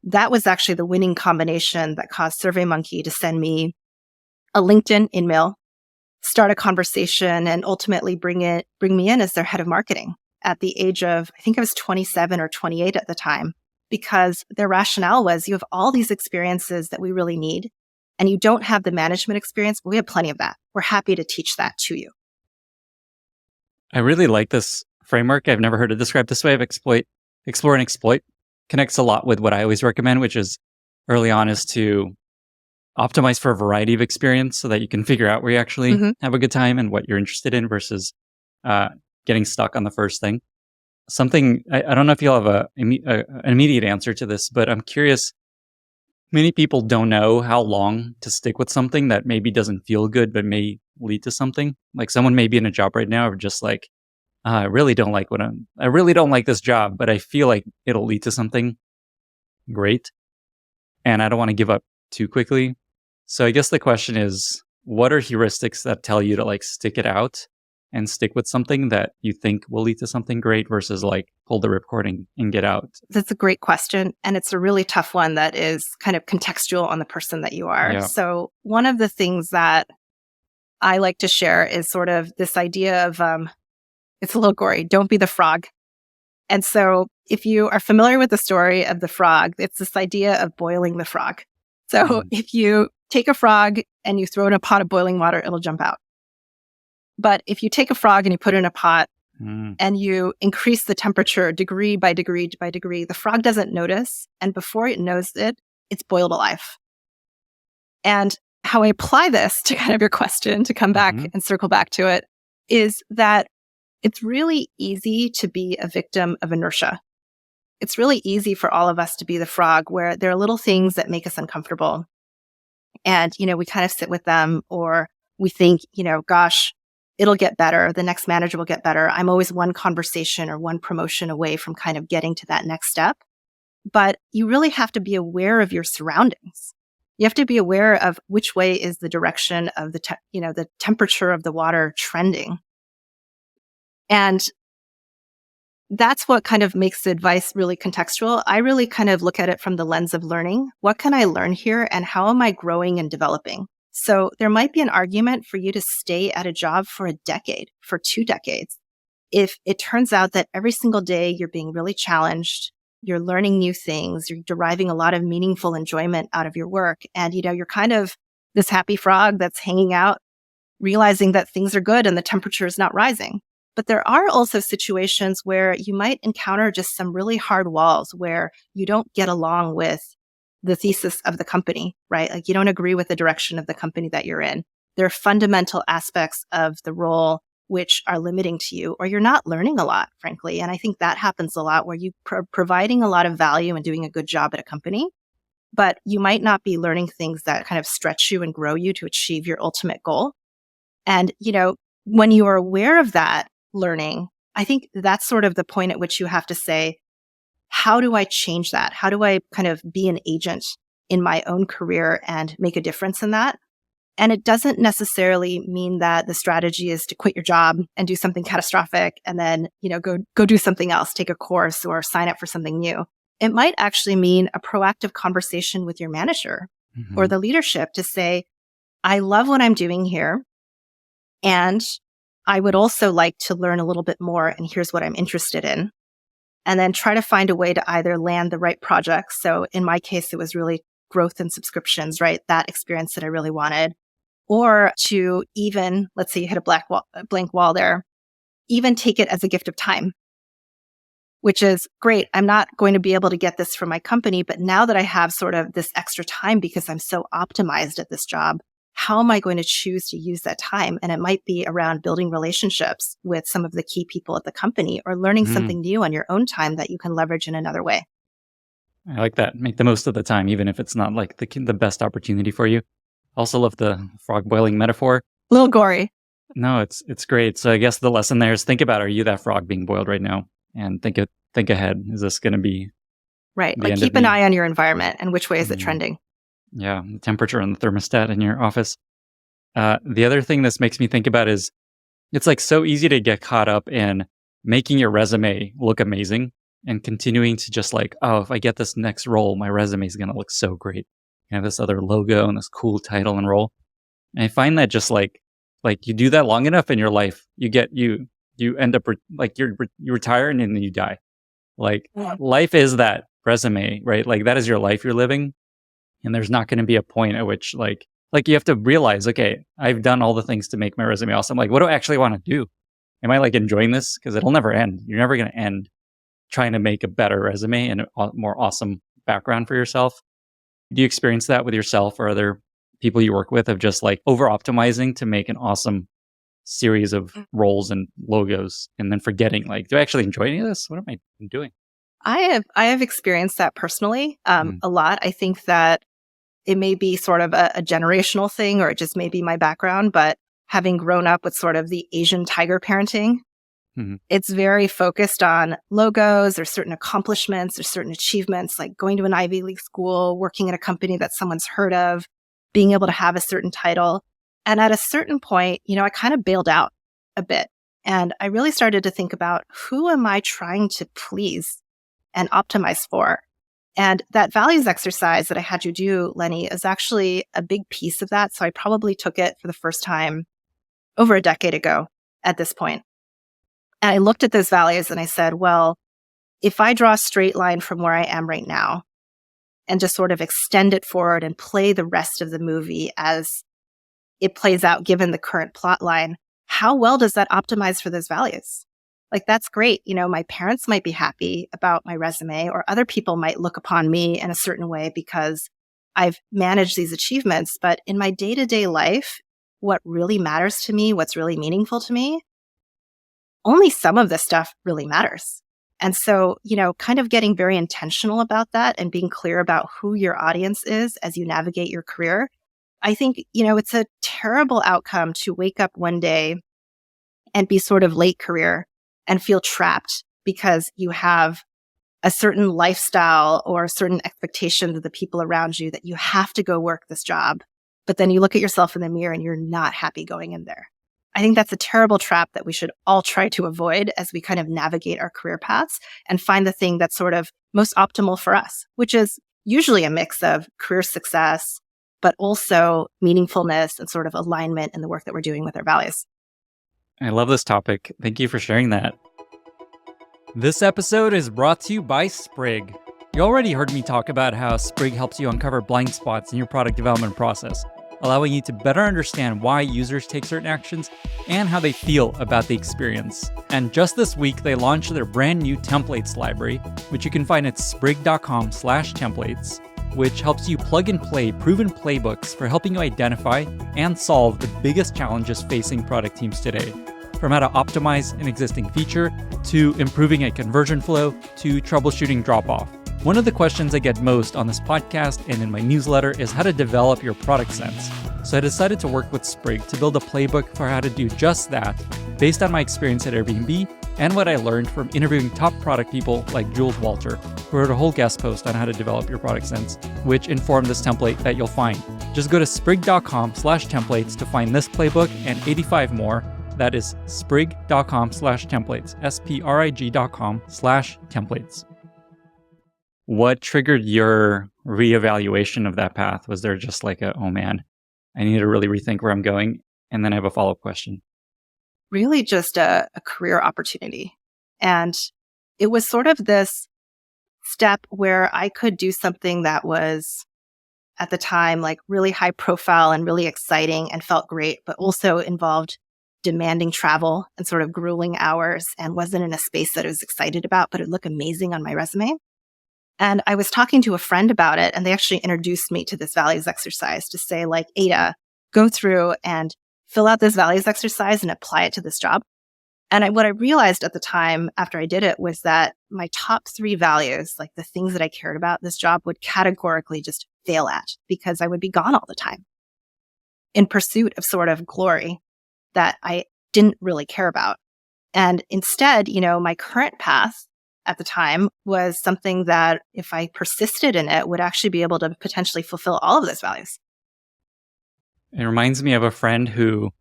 S1: That was actually the winning combination that caused SurveyMonkey to send me a LinkedIn in-mail, start a conversation, and ultimately bring me in as their head of marketing at the age of, I think I was 27 or 28 at the time, because their rationale was you have all these experiences that we really need, and you don't have the management experience, but we have plenty of that. We're happy to teach that to you.
S2: I really like this framework. I've never heard it described this way of explore and exploit. Connects a lot with what I always recommend, which is early on is to optimize for a variety of experience so that you can figure out where you actually have a good time and what you're interested in versus getting stuck on the first thing. Something, I don't know if you'll have an immediate answer to this, but I'm curious. Many people don't know how long to stick with something that maybe doesn't feel good, but may lead to something. Like someone may be in a job right now or just like, I really don't like this job, but I feel like it'll lead to something great. And I don't want to give up too quickly. So I guess the question is, what are heuristics that tell you to like stick it out and stick with something that you think will lead to something great versus like pull the ripcord and get out?
S1: That's a great question. And it's a really tough one that is kind of contextual on the person that you are.
S2: Yeah.
S1: So one of the things that I like to share is sort of this idea of, it's a little gory, don't be the frog. And so if you are familiar with the story of the frog, it's this idea of boiling the frog. So if you take a frog and you throw it in a pot of boiling water, it'll jump out. But if you take a frog and you put it in a pot and you increase the temperature degree by degree by degree, the frog doesn't notice. And before it knows it, it's boiled alive. And how I apply this to kind of your question, to come back and circle back to it, is that it's really easy to be a victim of inertia. It's really easy for all of us to be the frog where there are little things that make us uncomfortable. And, we kind of sit with them, or we think, gosh, it'll get better. The next manager will get better. I'm always one conversation or one promotion away from kind of getting to that next step. But you really have to be aware of your surroundings. You have to be aware of which way is the direction of the temperature of the water trending. And that's what kind of makes the advice really contextual. I really kind of look at it from the lens of learning. What can I learn here and how am I growing and developing? So there might be an argument for you to stay at a job for a decade, for 2 decades. If it turns out that every single day you're being really challenged, you're learning new things, you're deriving a lot of meaningful enjoyment out of your work, and you're kind of this happy frog that's hanging out, realizing that things are good and the temperature is not rising. But there are also situations where you might encounter just some really hard walls where you don't get along with the thesis of the company, right? Like you don't agree with the direction of the company that you're in. There are fundamental aspects of the role which are limiting to you, or you're not learning a lot, frankly. And I think that happens a lot where you providing a lot of value and doing a good job at a company, but you might not be learning things that kind of stretch you and grow you to achieve your ultimate goal. And, when you are aware of that learning, I think that's sort of the point at which you have to say, how do I change that? How do I kind of be an agent in my own career and make a difference in that? And it doesn't necessarily mean that the strategy is to quit your job and do something catastrophic and then, go do something else, take a course or sign up for something new. It might actually mean a proactive conversation with your manager or the leadership to say, I love what I'm doing here. And I would also like to learn a little bit more. And here's what I'm interested in. and then try to find a way to either land the right projects. So in my case, it was really growth and subscriptions, right? That experience that I really wanted. Or to even, let's say you hit a blank wall there, even take it as a gift of time, which is great. I'm not going to be able to get this from my company, but now that I have sort of this extra time because I'm so optimized at this job, how am I going to choose to use that time? And it might be around building relationships with some of the key people at the company or learning something new on your own time that you can leverage in another way.
S2: I like that. Make the most of the time, even if it's not like the best opportunity for you. Also love the frog boiling metaphor.
S1: A little gory.
S2: No, it's great. So I guess the lesson there is think about, are you that frog being boiled right now? And think ahead. Is this going to be
S1: right? Like keep an eye on your environment and which way is it trending?
S2: Yeah, the temperature on the thermostat in your office. The other thing this makes me think about is it's like so easy to get caught up in making your resume look amazing and continuing to just like, oh, if I get this next role, my resume is going to look so great. I have this other logo and this cool title and role. And I find that just like you do that long enough in your life, you end up you retire and then you die. Like life is that resume, right? Like that is your life you're living. And there's not going to be a point at which like you have to realize, okay, I've done all the things to make my resume awesome. Like, what do I actually want to do? Am I like enjoying this? Because it'll never end. You're never going to end trying to make a better resume and a more awesome background for yourself. Do you experience that with yourself or other people you work with of just like over optimizing to make an awesome series of roles and logos and then forgetting like, do I actually enjoy any of this? What am I doing?
S1: I have experienced that personally a lot. I think that it may be sort of a generational thing, or it just may be my background, but having grown up with sort of the Asian tiger parenting, it's very focused on logos or certain accomplishments or certain achievements, like going to an Ivy League school, working at a company that someone's heard of, being able to have a certain title. And at a certain point, I kind of bailed out a bit. And I really started to think about, who am I trying to please and optimize for? And that values exercise that I had you do, Lenny, is actually a big piece of that. So I probably took it for the first time over a decade ago at this point. And I looked at those values and I said, well, if I draw a straight line from where I am right now and just sort of extend it forward and play the rest of the movie as it plays out given the current plot line, how well does that optimize for those values? Like, that's great. My parents might be happy about my resume, or other people might look upon me in a certain way because I've managed these achievements. But in my day-to-day life, what really matters to me, what's really meaningful to me, only some of this stuff really matters. And so, kind of getting very intentional about that and being clear about who your audience is as you navigate your career. I think, it's a terrible outcome to wake up one day and be sort of late career and feel trapped because you have a certain lifestyle or certain expectations of the people around you that you have to go work this job. But then you look at yourself in the mirror and you're not happy going in there. I think that's a terrible trap that we should all try to avoid as we kind of navigate our career paths and find the thing that's sort of most optimal for us, which is usually a mix of career success, but also meaningfulness and sort of alignment in the work that we're doing with our values.
S2: I love this topic. Thank you for sharing that. This episode is brought to you by Sprig. You already heard me talk about how Sprig helps you uncover blind spots in your product development process, allowing you to better understand why users take certain actions and how they feel about the experience. And just this week, they launched their brand new templates library, which you can find at sprig.com/templates, which helps you plug and play proven playbooks for helping you identify and solve the biggest challenges facing product teams today. From how to optimize an existing feature, to improving a conversion flow, to troubleshooting drop-off. One of the questions I get most on this podcast and in my newsletter is how to develop your product sense. So I decided to work with Sprig to build a playbook for how to do just that, based on my experience at Airbnb and what I learned from interviewing top product people like Jules Walter, who wrote a whole guest post on how to develop your product sense, which informed this template that you'll find. Just go to sprig.com/templates to find this playbook and 85 more. That is sprig.com/templates, sprig.com/templates. What triggered your reevaluation of that path? Was there just like oh man, I need to really rethink where I'm going? And then I have a follow-up question.
S1: Really just a career opportunity. And it was sort of this step where I could do something that was at the time like really high profile and really exciting and felt great, but also involved demanding travel and sort of grueling hours and wasn't in a space that I was excited about, but it looked amazing on my resume. And I was talking to a friend about it, and they actually introduced me to this values exercise to say, like, Ada, go through and fill out this values exercise and apply it to this job. And what I realized at the time after I did it was that my top 3 values, like the things that I cared about, this job would categorically just fail at because I would be gone all the time in pursuit of sort of glory that I didn't really care about. And instead, my current path at the time was something that if I persisted in it would actually be able to potentially fulfill all of those values.
S2: It reminds me of a friend who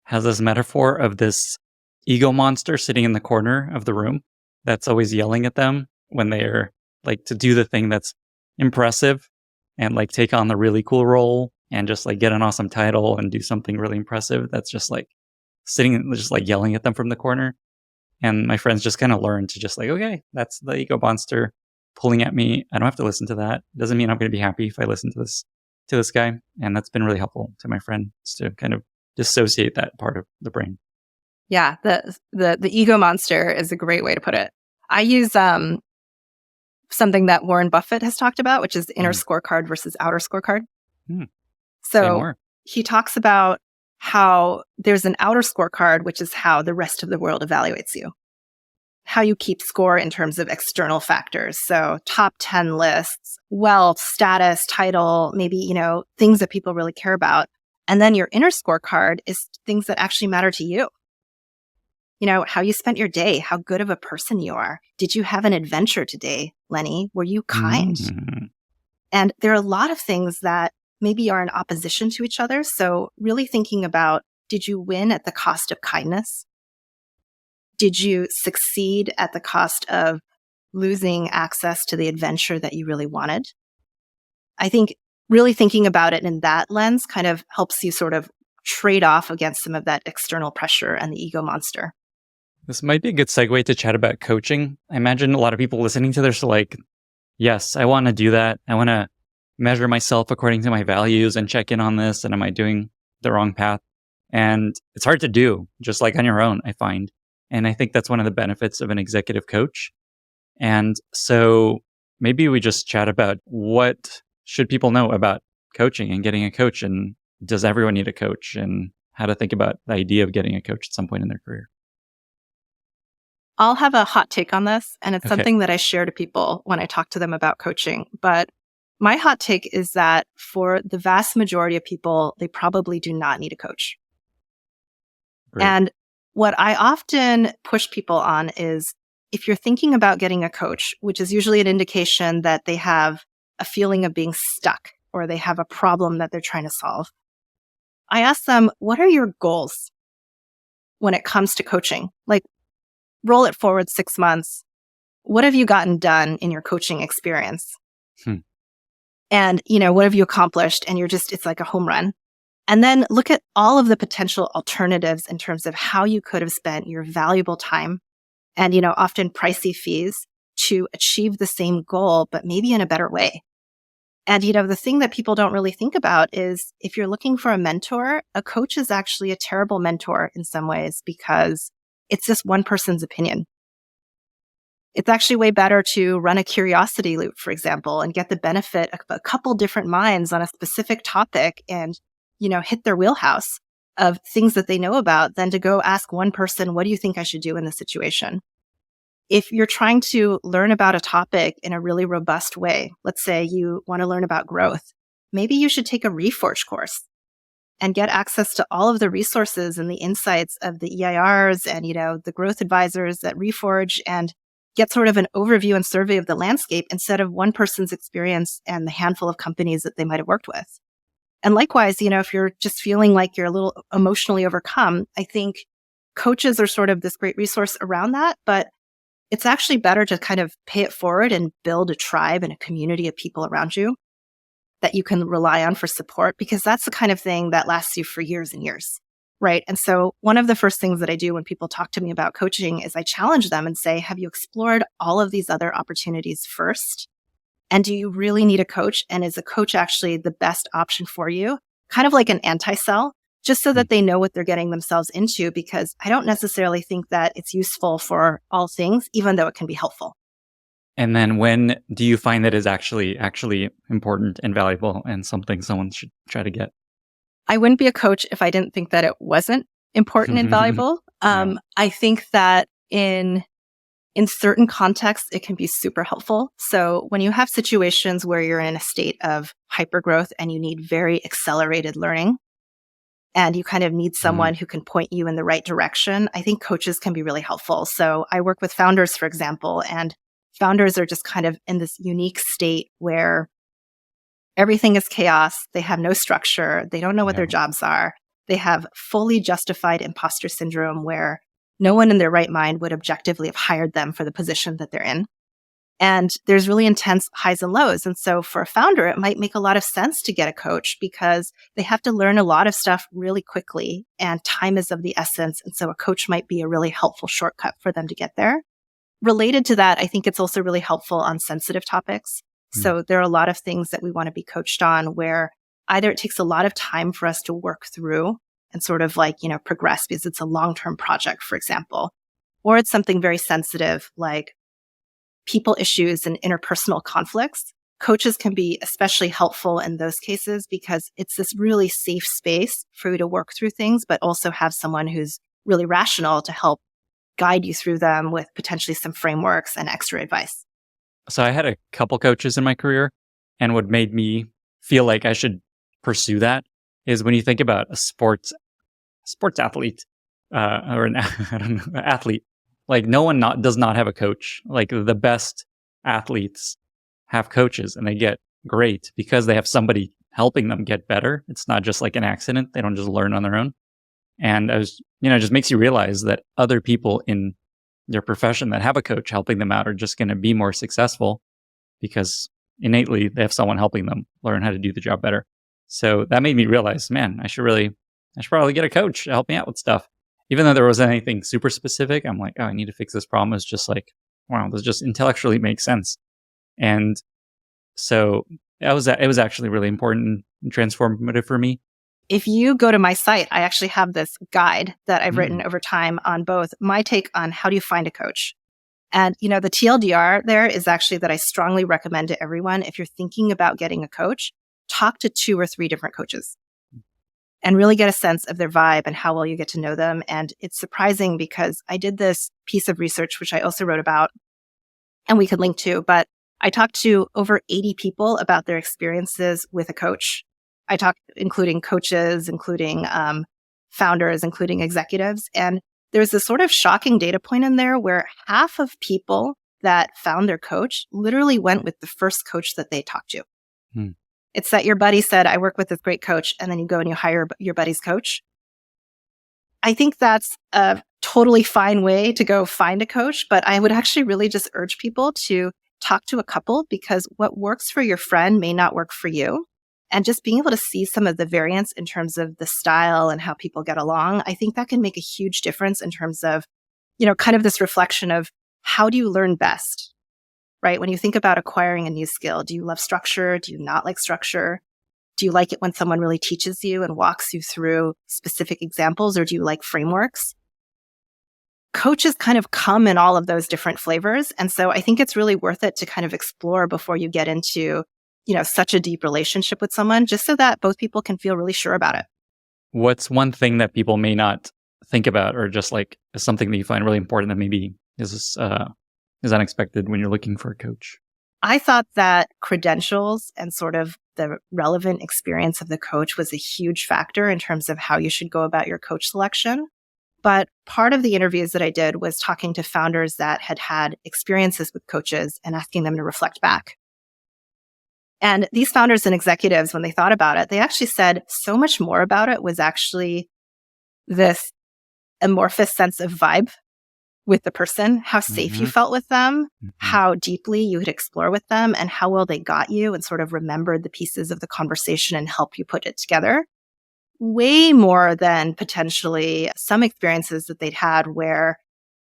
S2: has this metaphor of this ego monster sitting in the corner of the room that's always yelling at them when they're like to do the thing that's impressive and like take on the really cool role and just like get an awesome title and do something really impressive. That's just like sitting, just like yelling at them from the corner. And my friends just kind of learned to just like, okay, that's the ego monster pulling at me. I don't have to listen to that. Doesn't mean I'm going to be happy if I listen to this guy. And that's been really helpful to my friends to kind of dissociate that part of the brain.
S1: Yeah, the ego monster is a great way to put it. I use something that Warren Buffett has talked about, which is the inner scorecard versus outer scorecard. So he talks about how there's an outer scorecard, which is how the rest of the world evaluates you, how you keep score in terms of external factors. So top 10 lists, wealth, status, title, maybe, things that people really care about. And then your inner scorecard is things that actually matter to you. How you spent your day, how good of a person you are. Did you have an adventure today, Lenny? Were you kind? And there are a lot of things that maybe are in opposition to each other. So really thinking about, did you win at the cost of kindness? Did you succeed at the cost of losing access to the adventure that you really wanted? I think really thinking about it in that lens kind of helps you sort of trade off against some of that external pressure and the ego monster.
S2: This might be a good segue to chat about coaching. I imagine a lot of people listening to this are like, yes, I want to do that. I want to measure myself according to my values and check in on this. And am I doing the wrong path? And it's hard to do, just like on your own, I find. And I think that's one of the benefits of an executive coach. And so maybe we just chat about what should people know about coaching and getting a coach, and does everyone need a coach, and how to think about the idea of getting a coach at some point in their career.
S1: I'll have a hot take on this, and it's something that I share to people when I talk to them about coaching. But my hot take is that for the vast majority of people, they probably do not need a coach. Great. And what I often push people on is if you're thinking about getting a coach, which is usually an indication that they have a feeling of being stuck or they have a problem that they're trying to solve, I ask them, what are your goals when it comes to coaching? Like, roll it forward 6 months. What have you gotten done in your coaching experience? And, what have you accomplished? And it's like a home run. And then look at all of the potential alternatives in terms of how you could have spent your valuable time and, often pricey fees to achieve the same goal, but maybe in a better way. And, the thing that people don't really think about is if you're looking for a mentor, a coach is actually a terrible mentor in some ways because it's just one person's opinion. It's actually way better to run a curiosity loop, for example, and get the benefit of a couple different minds on a specific topic and, hit their wheelhouse of things that they know about than to go ask one person, what do you think I should do in this situation? If you're trying to learn about a topic in a really robust way, let's say you want to learn about growth, maybe you should take a Reforge course and get access to all of the resources and the insights of the EIRs and, the growth advisors at Reforge and get sort of an overview and survey of the landscape instead of one person's experience and the handful of companies that they might have worked with. And likewise, if you're just feeling like you're a little emotionally overcome, I think coaches are sort of this great resource around that, but it's actually better to kind of pay it forward and build a tribe and a community of people around you that you can rely on for support, because that's the kind of thing that lasts you for years and years. right? And so one of the first things that I do when people talk to me about coaching is I challenge them and say, have you explored all of these other opportunities first? And do you really need a coach? And is a coach actually the best option for you? Kind of like an anti-sell, just so that they know what they're getting themselves into, because I don't necessarily think that it's useful for all things, even though it can be helpful.
S2: And then when do you find that is actually important and valuable and something someone should try to get?
S1: I wouldn't be a coach if I didn't think that it wasn't important and valuable.
S2: Yeah.
S1: I think that in certain contexts, it can be super helpful. So when you have situations where you're in a state of hypergrowth and you need very accelerated learning, and you kind of need someone who can point you in the right direction, I think coaches can be really helpful. So I work with founders, for example, and founders are just kind of in this unique state where everything is chaos. They have no structure. They don't know what their jobs are. They have fully justified imposter syndrome where no one in their right mind would objectively have hired them for the position that they're in. And there's really intense highs and lows. And so for a founder, it might make a lot of sense to get a coach because they have to learn a lot of stuff really quickly and time is of the essence. And so a coach might be a really helpful shortcut for them to get there. Related to that, I think it's also really helpful on sensitive topics. So there are a lot of things that we want to be coached on where either it takes a lot of time for us to work through and sort of like, progress because it's a long-term project, for example, or it's something very sensitive like people issues and interpersonal conflicts. Coaches can be especially helpful in those cases because it's this really safe space for you to work through things, but also have someone who's really rational to help guide you through them with potentially some frameworks and extra advice.
S2: So I had a couple coaches in my career, and what made me feel like I should pursue that is when you think about a sports athlete or an I don't know, athlete, like no one does not have a coach. Like the best athletes have coaches, and they get great because they have somebody helping them get better. It's not just like an accident; they don't just learn on their own. And it just makes you realize that other people in their profession that have a coach helping them out are just going to be more successful because innately they have someone helping them learn how to do the job better. So that made me realize, man, I should probably get a coach to help me out with stuff. Even though there wasn't anything super specific, I'm like, oh, I need to fix this problem. It's just like, wow, this just intellectually makes sense. And so it was actually really important and transformative for me.
S1: If you go to my site, I actually have this guide that I've written over time on both my take on how do you find a coach. And, the TLDR there is actually that I strongly recommend to everyone, if you're thinking about getting a coach, talk to 2 or 3 different coaches and really get a sense of their vibe and how well you get to know them. And it's surprising because I did this piece of research, which I also wrote about and we could link to, but I talked to over 80 people about their experiences with a coach. I talked, including coaches, including founders, including executives. And there's this sort of shocking data point in there where half of people that found their coach literally went with the first coach that they talked to. It's that your buddy said, I work with this great coach, and then you go and you hire your buddy's coach. I think that's a totally fine way to go find a coach, but I would actually really just urge people to talk to a couple because what works for your friend may not work for you. And just being able to see some of the variance in terms of the style and how people get along, I think that can make a huge difference in terms of, kind of this reflection of how do you learn best, right? When you think about acquiring a new skill, do you love structure? Do you not like structure? Do you like it when someone really teaches you and walks you through specific examples, or do you like frameworks? Coaches kind of come in all of those different flavors. And so I think it's really worth it to kind of explore before you get into such a deep relationship with someone, just so that both people can feel really sure about it.
S2: What's one thing that people may not think about, or just like is something that you find really important that maybe is unexpected when you're looking for a coach?
S1: I thought that credentials and sort of the relevant experience of the coach was a huge factor in terms of how you should go about your coach selection. But part of the interviews that I did was talking to founders that had had experiences with coaches and asking them to reflect back. And these founders and executives, when they thought about it, they actually said so much more about it was actually this amorphous sense of vibe with the person, how safe you felt with them, how deeply you could explore with them, and how well they got you and sort of remembered the pieces of the conversation and help you put it together. way more than potentially some experiences that they'd had where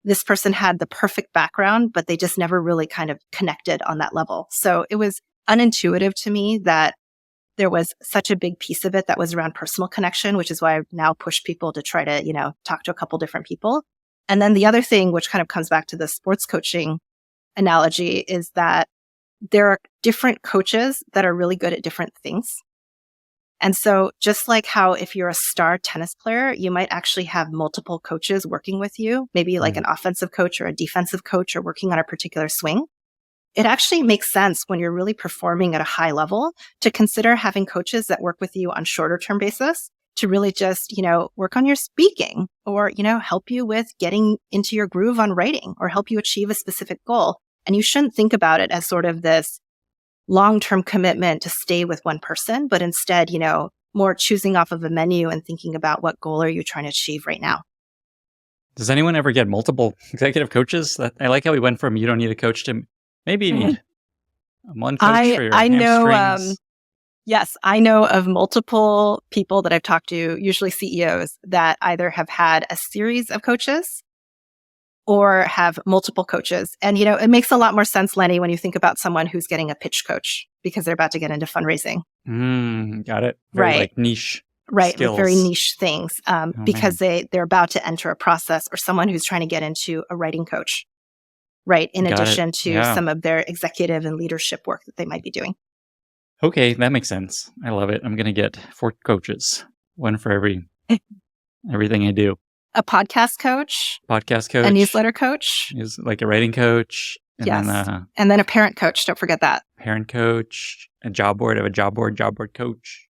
S1: this person had the perfect background, but they just never really kind of connected on that level. So it was unintuitive to me that there was such a big piece of it that was around personal connection, which is why I now push people to try to, talk to a couple different people. And then the other thing, which kind of comes back to the sports coaching analogy, is that there are different coaches that are really good at different things. And so just like how if you're a star tennis player, you might actually have multiple coaches working with you, maybe like an offensive coach or a defensive coach or working on a particular swing. It actually makes sense when you're really performing at a high level to consider having coaches that work with you on shorter term basis to really just, work on your speaking or, help you with getting into your groove on writing or help you achieve a specific goal. And you shouldn't think about it as sort of this long-term commitment to stay with one person, but instead, more choosing off of a menu and thinking about what goal are you trying to achieve right now.
S2: Does anyone ever get multiple executive coaches? I like how we went from you don't need a coach to maybe you need one coach for your hamstrings.
S1: Yes, I know of multiple people that I've talked to, usually CEOs, that either have had a series of coaches or have multiple coaches. And, it makes a lot more sense, Lenny, when you think about someone who's getting a pitch coach because they're about to get into fundraising.
S2: Got it. Very like niche skills.
S1: Like very niche things because they're about to enter a process, or someone who's trying to get into a writing coach, right? In addition to some of their executive and leadership work that they might be doing.
S2: Okay, that makes sense. I love it. I'm going to get 4 coaches, one for everything I do.
S1: A podcast coach,
S2: a
S1: newsletter coach,
S2: is like a writing coach, and
S1: and then a parent coach. Don't forget that.
S2: Parent coach, a job board. I have a job board coach,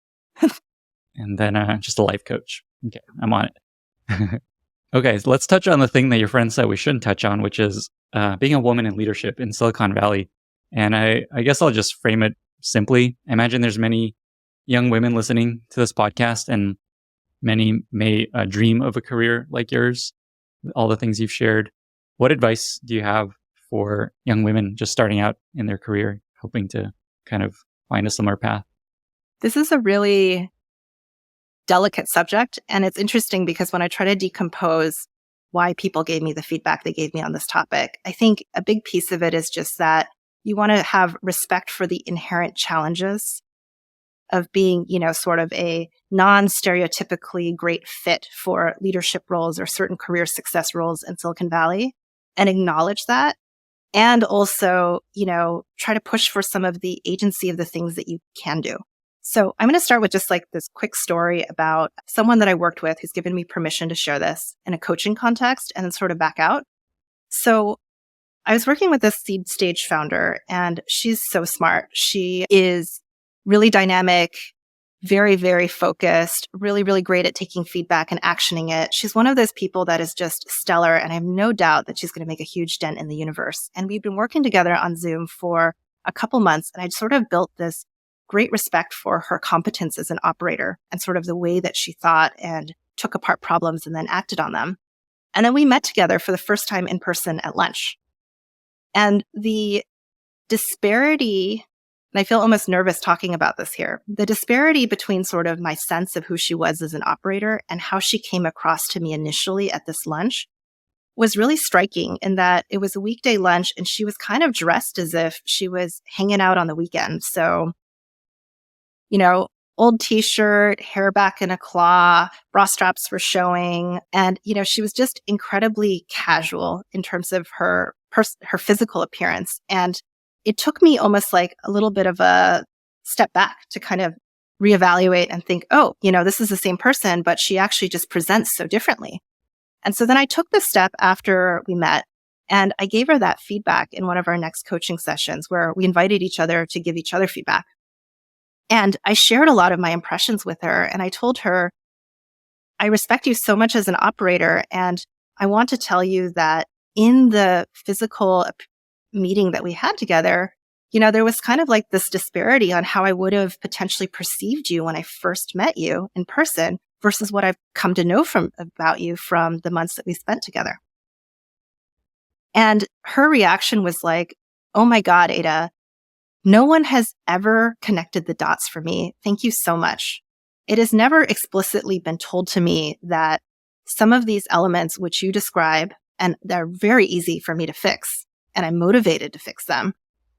S2: and then just a life coach. Okay, I'm on it. Okay, so let's touch on the thing that your friend said we shouldn't touch on, which is being a woman in leadership in Silicon Valley. And I guess I'll just frame it simply. I imagine there's many young women listening to this podcast, and many may dream of a career like yours, all the things you've shared. What advice do you have for young women just starting out in their career, hoping to kind of find a similar path?
S1: This is a really delicate subject. And it's interesting because when I try to decompose why people gave me the feedback they gave me on this topic, I think a big piece of it is just that you want to have respect for the inherent challenges of being, sort of a non-stereotypically great fit for leadership roles or certain career success roles in Silicon Valley, and acknowledge that. And also, try to push for some of the agency of the things that you can do. So I'm going to start with just like this quick story about someone that I worked with who's given me permission to share this in a coaching context and then sort of back out. So I was working with this seed stage founder, and she's so smart. She is really dynamic, very, very focused, really, really great at taking feedback and actioning it. She's one of those people that is just stellar, and I have no doubt that she's going to make a huge dent in the universe. And we've been working together on Zoom for a couple months, and I'd sort of built this great respect for her competence as an operator and sort of the way that she thought and took apart problems and then acted on them. And then we met together for the first time in person at lunch. And the disparity, and I feel almost nervous talking about this here, the disparity between sort of my sense of who she was as an operator and how she came across to me initially at this lunch was really striking, in that it was a weekday lunch and she was kind of dressed as if she was hanging out on the weekend. So, old t-shirt, hair back in a claw, bra straps were showing. And, she was just incredibly casual in terms of her physical appearance. And it took me almost like a little bit of a step back to kind of reevaluate and think, this is the same person, but she actually just presents so differently. And so then I took the step after we met, and I gave her that feedback in one of our next coaching sessions where we invited each other to give each other feedback. And I shared a lot of my impressions with her, and I told her, I respect you so much as an operator, and I want to tell you that in the physical meeting that we had together, there was kind of like this disparity on how I would have potentially perceived you when I first met you in person versus what I've come to know about you from the months that we spent together. And her reaction was like, oh my God, Ada, no one has ever connected the dots for me. Thank you so much. it has never explicitly been told to me that some of these elements which you describe, and they're very easy for me to fix, and I'm motivated to fix them,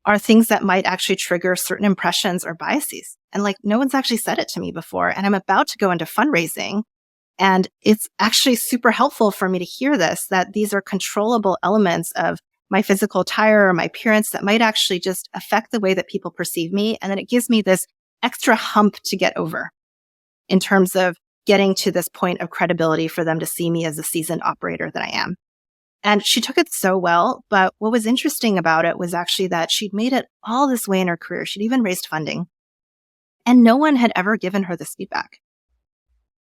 S1: are things that might actually trigger certain impressions or biases. And like, no one's actually said it to me before. And I'm about to go into fundraising. And it's actually super helpful for me to hear this, that these are controllable elements of my physical attire or my appearance that might actually just affect the way that people perceive me. And then it gives me this extra hump to get over in terms of getting to this point of credibility for them to see me as a seasoned operator that I am. And she took it so well. But what was interesting about it was actually that she'd made it all this way in her career. She'd even raised funding. And no one had ever given her this feedback.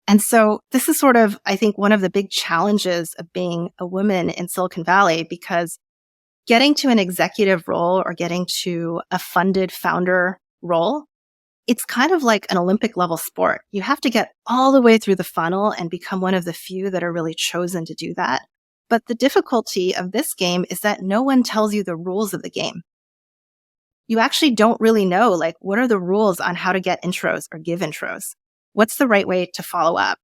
S1: And so this is sort of, I think, one of the big challenges of being a woman in Silicon Valley, because getting to an executive role or getting to a funded founder role, it's kind of like an Olympic level sport. You have to get all the way through the funnel and become one of the few that are really chosen to do that. But the difficulty of this game is that no one tells you the rules of the game. You actually don't really know, like, what are the rules on how to get intros or give intros? What's the right way to follow up?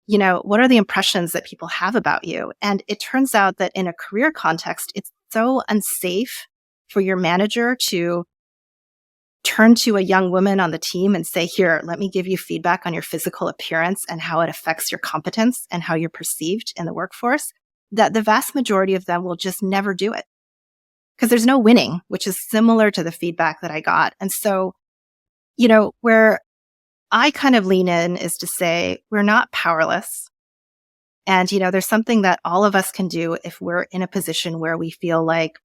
S1: You know, what are the impressions that people have about you? And it turns out that in a career context, it's so unsafe for your manager to turn to a young woman on the team and say, here, let me give you feedback on your physical appearance and how it affects your competence and how you're perceived in the workforce, that the vast majority of them will just never do it. Because there's no winning, which is similar to the feedback that I got. And so, you know, where I kind of lean in is to say, we're not powerless. And, you know, there's something that all of us can do if we're in a position where we feel like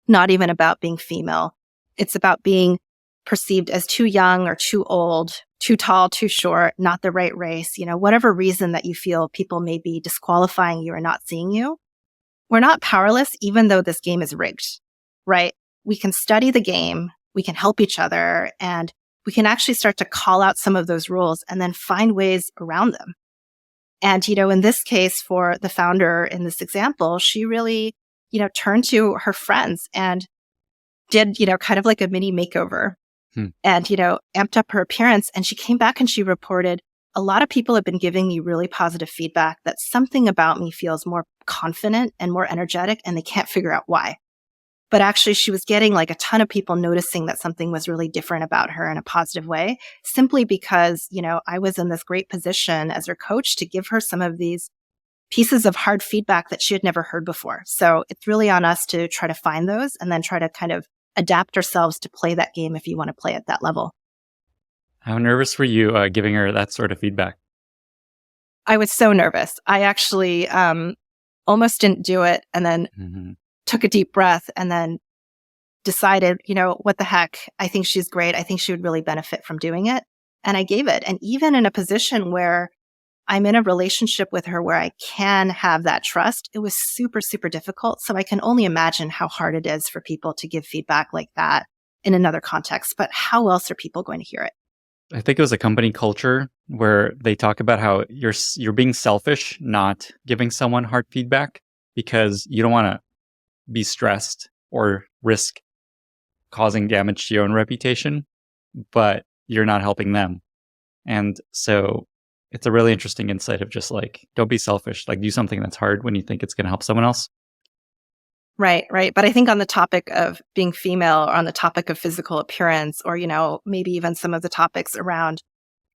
S1: not even about being female. It's about being perceived as too young or too old, too tall, too short, not the right race, you know, whatever reason that you feel people may be disqualifying you or not seeing you. We're not powerless, even though this game is rigged, right? We can study the game, we can help each other, and we can actually start to call out some of those rules and then find ways around them. And, you know, in this case, for the founder in this example, she really, you know, turned to her friends and did, you know, kind of like a mini makeover and, you know, amped up her appearance. And she came back and she reported, a lot of people have been giving me really positive feedback that something about me feels more confident and more energetic, and they can't figure out why. But actually, she was getting like a ton of people noticing that something was really different about her in a positive way, simply because, you know, I was in this great position as her coach to give her some of these pieces of hard feedback that she had never heard before. So it's really on us to try to find those and then try to kind of adapt ourselves to play that game if you want to play at that level.
S2: How nervous were you giving her that sort of feedback?
S1: I was so nervous. I actually almost didn't do it, and then took a deep breath and then decided, you know, what the heck? I think she's great. I think she would really benefit from doing it. And I gave it. And even in a position where I'm in a relationship with her where I can have that trust, it was super, super difficult. So I can only imagine how hard it is for people to give feedback like that in another context. But how else are people going to hear it?
S2: I think it was a company culture where they talk about how you're being selfish, not giving someone hard feedback because you don't want to be stressed or risk causing damage to your own reputation, but you're not helping them. And so it's a really interesting insight of just like, don't be selfish, like do something that's hard when you think it's going to help someone else.
S1: Right, right. But I think on the topic of being female or on the topic of physical appearance, or, you know, maybe even some of the topics around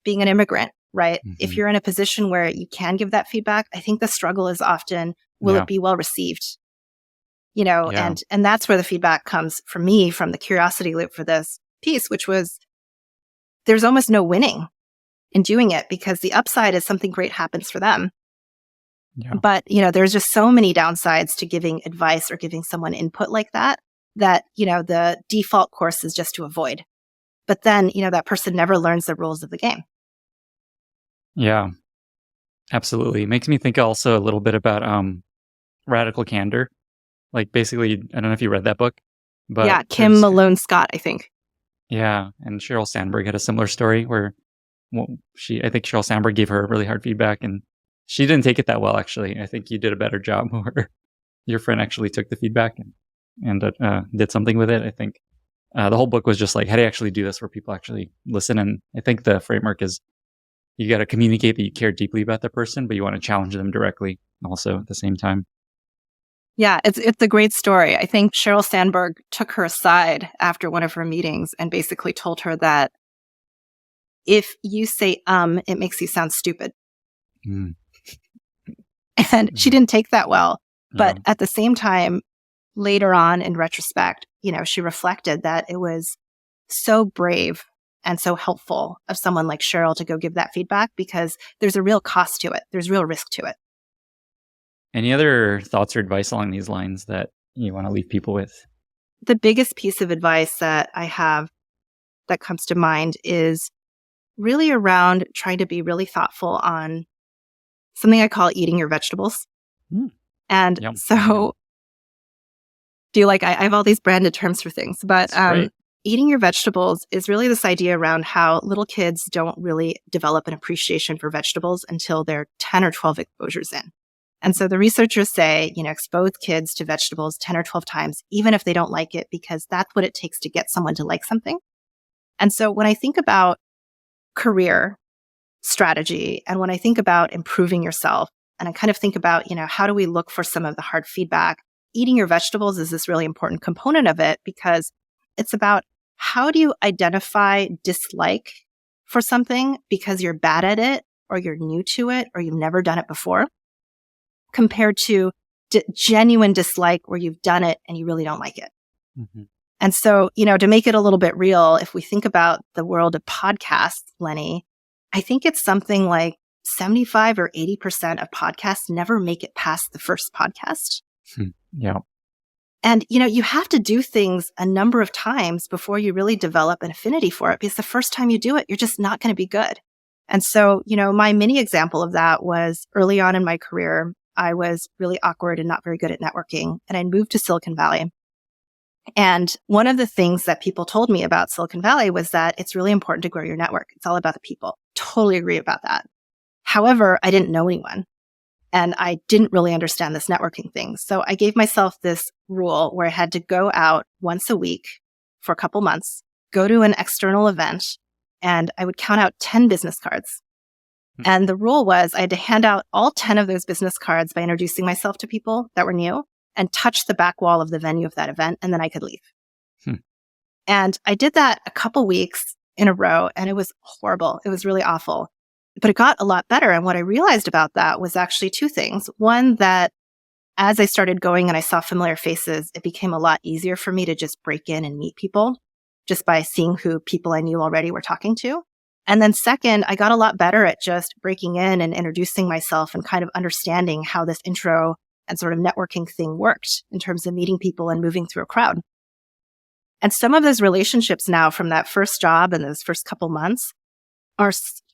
S1: being an immigrant, right? If you're in a position where you can give that feedback, I think the struggle is often, will it be well received? You know, and that's where the feedback comes from me, from the curiosity loop for this piece, which was there's almost no winning in doing it because the upside is something great happens for them. Yeah. But, you know, there's just so many downsides to giving advice or giving someone input like that, you know, the default course is just to avoid. But then, you know, that person never learns the rules of the game.
S2: Yeah, absolutely. It makes me think also a little bit about radical candor. Like basically, I don't know if you read that book, but
S1: yeah, Kim Malone Scott, I think.
S2: Yeah, and Sheryl Sandberg had a similar story where I think Sheryl Sandberg gave her really hard feedback, and she didn't take it that well. Actually, I think you did a better job where your friend actually took the feedback and did something with it. I think the whole book was just like, how do you actually do this where people actually listen? And I think the framework is You got to communicate that you care deeply about the person, but you want to challenge them directly also at the same time.
S1: Yeah, it's a great story. I think Sheryl Sandberg took her aside after one of her meetings and basically told her that if you say it makes you sound stupid.
S2: Mm.
S1: And she didn't take that well. But
S2: Yeah.
S1: at the same time, later on in retrospect, she reflected that it was so brave and so helpful of someone like Sheryl to go give that feedback, because there's a real cost to it. There's real risk to it.
S2: Any other thoughts or advice along these lines that you want to leave people with?
S1: The biggest piece of advice that I have that comes to mind is really around trying to be really thoughtful on something I call eating your vegetables.
S2: Mm.
S1: And
S2: Yum.
S1: so do you like, I have all these branded terms for things, but eating your vegetables is really this idea around how little kids don't really develop an appreciation for vegetables until they're 10 or 12 exposures in. And so the researchers say, expose kids to vegetables 10 or 12 times, even if they don't like it, because that's what it takes to get someone to like something. And so when I think about career strategy and when I think about improving yourself, and I kind of think about, how do we look for some of the hard feedback? Eating your vegetables is this really important component of it, because it's about how do you identify dislike for something because you're bad at it or you're new to it or you've never done it before, compared to genuine dislike where you've done it and you really don't like it.
S2: Mm-hmm.
S1: And so, to make it a little bit real, if we think about the world of podcasts, Lenny, I think it's something like 75 or 80% of podcasts never make it past the first podcast.
S2: Yeah.
S1: And, you have to do things a number of times before you really develop an affinity for it, because the first time you do it, you're just not going to be good. And so, my mini example of that was early on in my career, I was really awkward and not very good at networking, and I moved to Silicon Valley. And one of the things that people told me about Silicon Valley was that it's really important to grow your network. It's all about the people. Totally agree about that. However, I didn't know anyone and I didn't really understand this networking thing. So I gave myself this rule where I had to go out once a week for a couple months, go to an external event, and I would count out 10 business cards. And the rule was I had to hand out all 10 of those business cards by introducing myself to people that were new and touch the back wall of the venue of that event, and then I could leave. And I did that a couple weeks in a row, and it was horrible. It was really awful. But it got a lot better. And what I realized about that was actually two things. One, that as I started going and I saw familiar faces, it became a lot easier for me to just break in and meet people just by seeing who people I knew already were talking to. And then second, I got a lot better at just breaking in and introducing myself and kind of understanding how this intro and sort of networking thing worked in terms of meeting people and moving through a crowd. And some of those relationships now from that first job and those first couple months are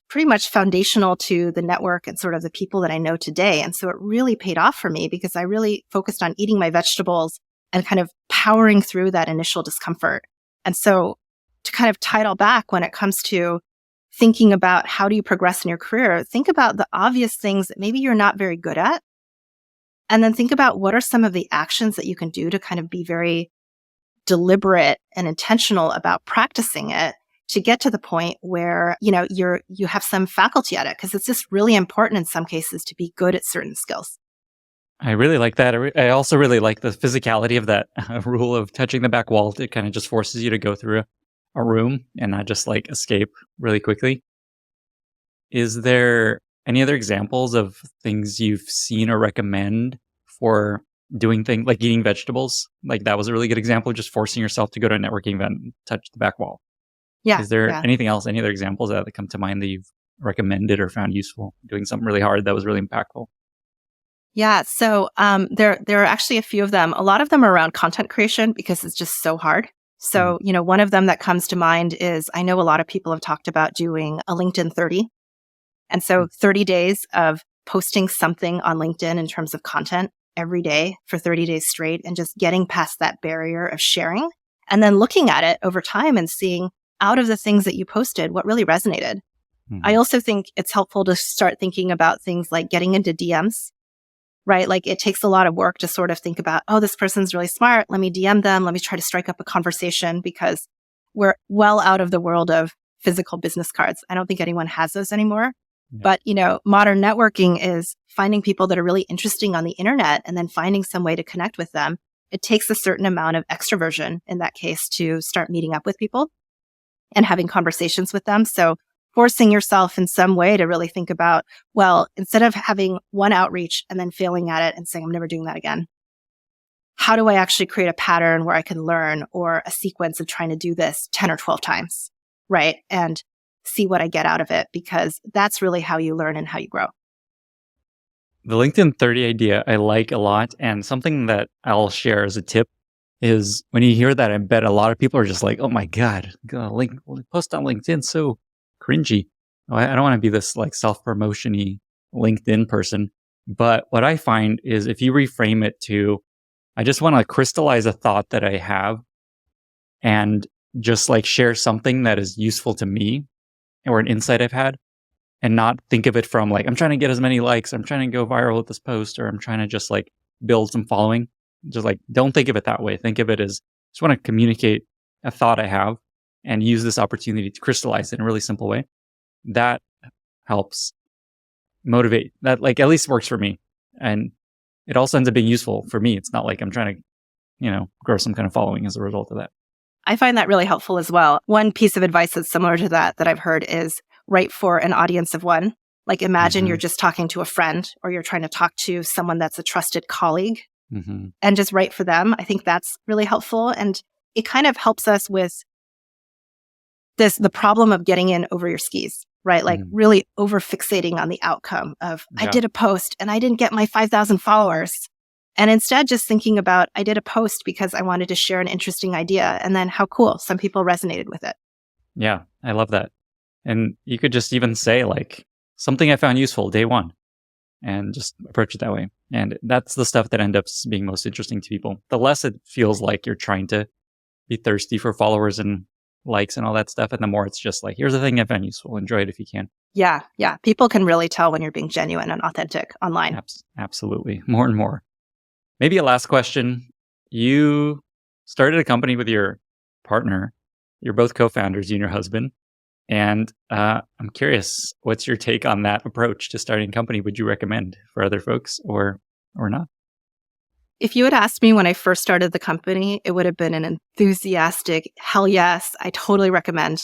S1: pretty much foundational to the network and sort of the people that I know today. And so it really paid off for me because I really focused on eating my vegetables and kind of powering through that initial discomfort. And so to kind of tie it all back when it comes to thinking about how do you progress in your career, think about the obvious things that maybe you're not very good at. And then think about what are some of the actions that you can do to kind of be very deliberate and intentional about practicing it to get to the point where, you have some faculty at it, because it's just really important in some cases to be good at certain skills.
S2: I really like that. I also really like the physicality of that rule of touching the back wall. It kind of just forces you to go through a room and not just like escape really quickly. Is there any other examples of things you've seen or recommend for doing things like eating vegetables? Like that was a really good example of just forcing yourself to go to a networking event and touch the back wall.
S1: Yeah.
S2: Is there anything else, any other examples that come to mind that you've recommended or found useful doing something really hard that was really impactful?
S1: Yeah. So there are actually a few of them. A lot of them are around content creation because it's just so hard. So, one of them that comes to mind is I know a lot of people have talked about doing a LinkedIn 30. And so 30 days of posting something on LinkedIn in terms of content every day for 30 days straight and just getting past that barrier of sharing and then looking at it over time and seeing out of the things that you posted, what really resonated. I also think it's helpful to start thinking about things like getting into DMs, right? Like it takes a lot of work to sort of think about, oh, this person's really smart. Let me DM them. Let me try to strike up a conversation, because we're well out of the world of physical business cards. I don't think anyone has those anymore.
S2: Yeah.
S1: But, modern networking is finding people that are really interesting on the internet and then finding some way to connect with them. It takes a certain amount of extroversion in that case to start meeting up with people and having conversations with them. So forcing yourself in some way to really think about, well, instead of having one outreach and then failing at it and saying, I'm never doing that again, how do I actually create a pattern where I can learn, or a sequence of trying to do this 10 or 12 times, right? And see what I get out of it, because that's really how you learn and how you grow.
S2: The LinkedIn 30 idea I like a lot, and something that I'll share as a tip is when you hear that, I bet a lot of people are just like, oh my God, post on LinkedIn, so cringy. I don't want to be this like self-promotion-y LinkedIn person. But what I find is if you reframe it to, I just want to crystallize a thought that I have and just like share something that is useful to me or an insight I've had, and not think of it from like, I'm trying to get as many likes, I'm trying to go viral with this post, or I'm trying to just like build some following. Just like, don't think of it that way. Think of it as, just want to communicate a thought I have and use this opportunity to crystallize it in a really simple way. That helps motivate. That like at least works for me. And it also ends up being useful for me. It's not like I'm trying to, grow some kind of following as a result of that.
S1: I find that really helpful as well. One piece of advice that's similar to that I've heard is write for an audience of one. Like imagine you're just talking to a friend, or you're trying to talk to someone that's a trusted colleague, and just write for them. I think that's really helpful. And it kind of helps us with the problem of getting in over your skis, right? Like really over fixating on the outcome of, I did a post and I didn't get my 5,000 followers. And instead just thinking about, I did a post because I wanted to share an interesting idea. And then how cool, some people resonated with it.
S2: Yeah, I love that. And you could just even say like, something I found useful day one, and just approach it that way. And that's the stuff that ends up being most interesting to people. The less it feels like you're trying to be thirsty for followers and likes and all that stuff. And the more it's just like, here's the thing I found useful. Enjoy it if you can.
S1: Yeah. People can really tell when you're being genuine and authentic online.
S2: Absolutely. More and more. Maybe a last question. You started a company with your partner. You're both co-founders, you and your husband. And I'm curious, what's your take on that approach to starting a company? Would you recommend for other folks or not?
S1: If you had asked me when I first started the company, it would have been an enthusiastic, hell yes, I totally recommend.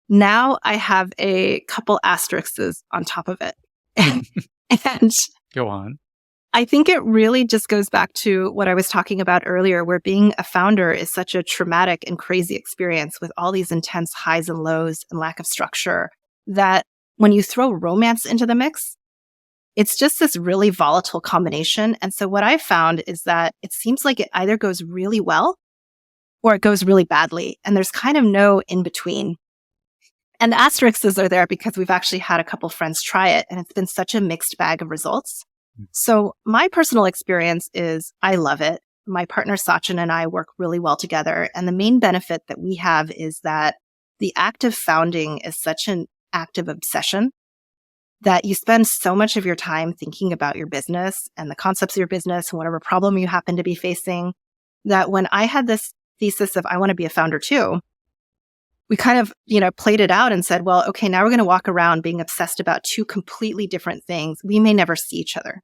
S1: Now I have a couple asterisks on top of it. And
S2: go on.
S1: I think it really just goes back to what I was talking about earlier, where being a founder is such a traumatic and crazy experience with all these intense highs and lows and lack of structure, that when you throw romance into the mix, it's just this really volatile combination. And so what I found is that it seems like it either goes really well or it goes really badly. And there's kind of no in between. And the asterisks are there because we've actually had a couple friends try it, and it's been such a mixed bag of results. So my personal experience is I love it. My partner Sachin and I work really well together. And the main benefit that we have is that the act of founding is such an act of obsession that you spend so much of your time thinking about your business and the concepts of your business and whatever problem you happen to be facing, that when I had this thesis of I want to be a founder too, we kind of, played it out and said, well, okay, now we're going to walk around being obsessed about two completely different things. We may never see each other.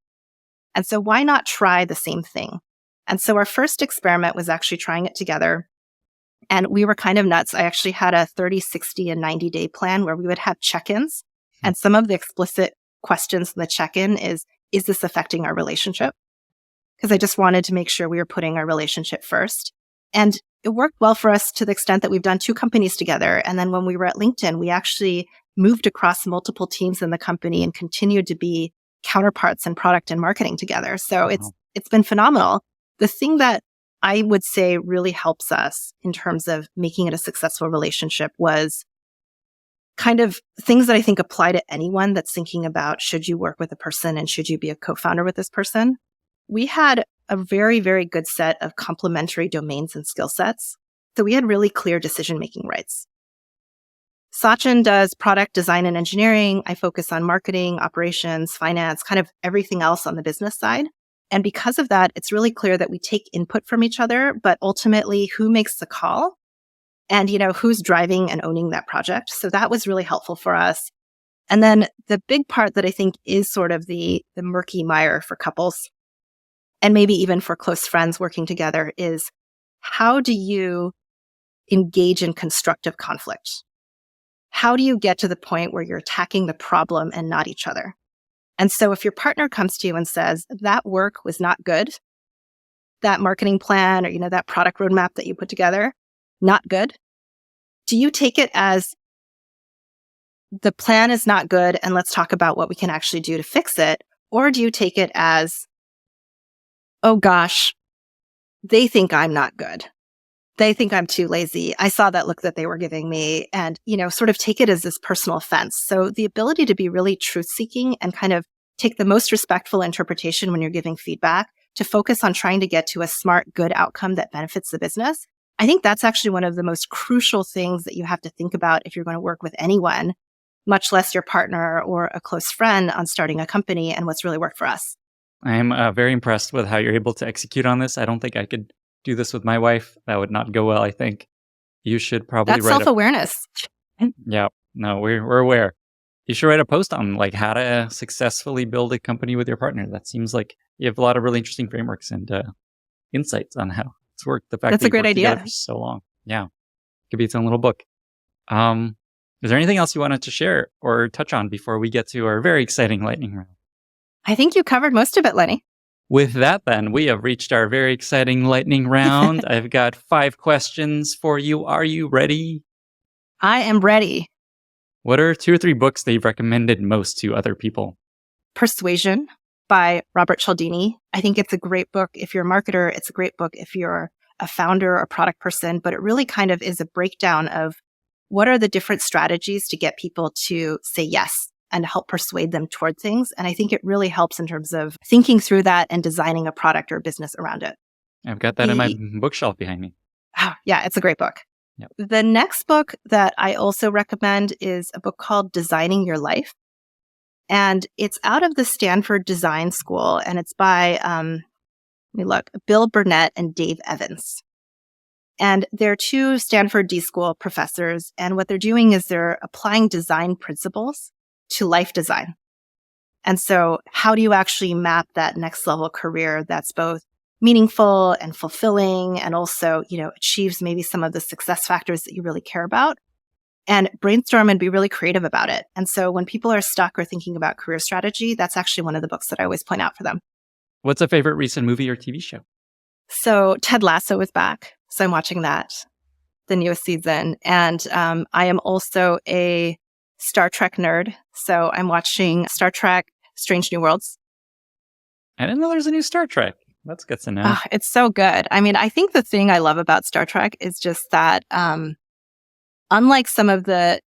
S1: And so why not try the same thing? And so our first experiment was actually trying it together. And we were kind of nuts. I actually had a 30, 60, and 90-day plan where we would have check-ins. And some of the explicit questions in the check-in is this affecting our relationship? Because I just wanted to make sure we were putting our relationship first. And it worked well for us to the extent that we've done 2 companies together. And then when we were at LinkedIn, we actually moved across multiple teams in the company and continued to be counterparts in product and marketing together. So it's been phenomenal. The thing that I would say really helps us in terms of making it a successful relationship was kind of things that I think apply to anyone that's thinking about, should you work with a person and should you be a co-founder with this person? We had a very, very good set of complementary domains and skill sets. So we had really clear decision-making rights. Sachin does product design and engineering. I focus on marketing, operations, finance, kind of everything else on the business side. And because of that, it's really clear that we take input from each other, but ultimately who makes the call and, who's driving and owning that project. So that was really helpful for us. And then the big part that I think is sort of the murky mire for couples, and maybe even for close friends working together, is how do you engage in constructive conflict? How do you get to the point where you're attacking the problem and not each other? And so if your partner comes to you and says, that work was not good, that marketing plan or, that product roadmap that you put together, not good, do you take it as the plan is not good and let's talk about what we can actually do to fix it? Or do you take it as, oh gosh, they think I'm not good. They think I'm too lazy. I saw that look that they were giving me and, sort of take it as this personal offense. So the ability to be really truth-seeking and kind of take the most respectful interpretation when you're giving feedback to focus on trying to get to a smart, good outcome that benefits the business. I think that's actually one of the most crucial things that you have to think about if you're going to work with anyone, much less your partner or a close friend on starting a company and what's really worked for us.
S2: I'm very impressed with how you're able to execute on this. I don't think I could do this with my wife. That would not go well, I think. You should probably
S1: That's self-awareness.
S2: Yeah, no, we're aware. You should write a post on how to successfully build a company with your partner. That seems like you have a lot of really interesting frameworks and insights on how it's worked. The fact
S1: That's
S2: that
S1: a great idea
S2: for so long. Yeah, could be its own little book. Is there anything else you wanted to share or touch on before we get to our very exciting lightning round?
S1: I think you covered most of it, Lenny.
S2: With that, then, we have reached our very exciting lightning round. I've got 5 questions for you. Are you ready?
S1: I am ready.
S2: What are 2 or 3 books that you've recommended most to other people?
S1: Persuasion by Robert Cialdini. I think it's a great book if you're a marketer. It's a great book if you're a founder or product person, but it really kind of is a breakdown of what are the different strategies to get people to say yes and help persuade them toward things. And I think it really helps in terms of thinking through that and designing a product or a business around it.
S2: I've got that in my bookshelf behind me.
S1: Yeah, it's a great book.
S2: Yep.
S1: The next book that I also recommend is a book called Designing Your Life. And it's out of the Stanford Design School, and it's by, Bill Burnett and Dave Evans. And they're 2 Stanford D School professors. And what they're doing is they're applying design principles to life design. And so how do you actually map that next level career that's both meaningful and fulfilling and also, achieves maybe some of the success factors that you really care about, and brainstorm and be really creative about it. And so when people are stuck or thinking about career strategy, that's actually one of the books that I always point out for them.
S2: What's a favorite recent movie or TV show?
S1: So Ted Lasso is back. So I'm watching that, the newest season. And I am also a Star Trek nerd. So I'm watching Star Trek Strange New Worlds.
S2: I didn't know there's a new Star Trek. That's good to know.
S1: It's so good. I mean, I think the thing I love about Star Trek is just that unlike some of the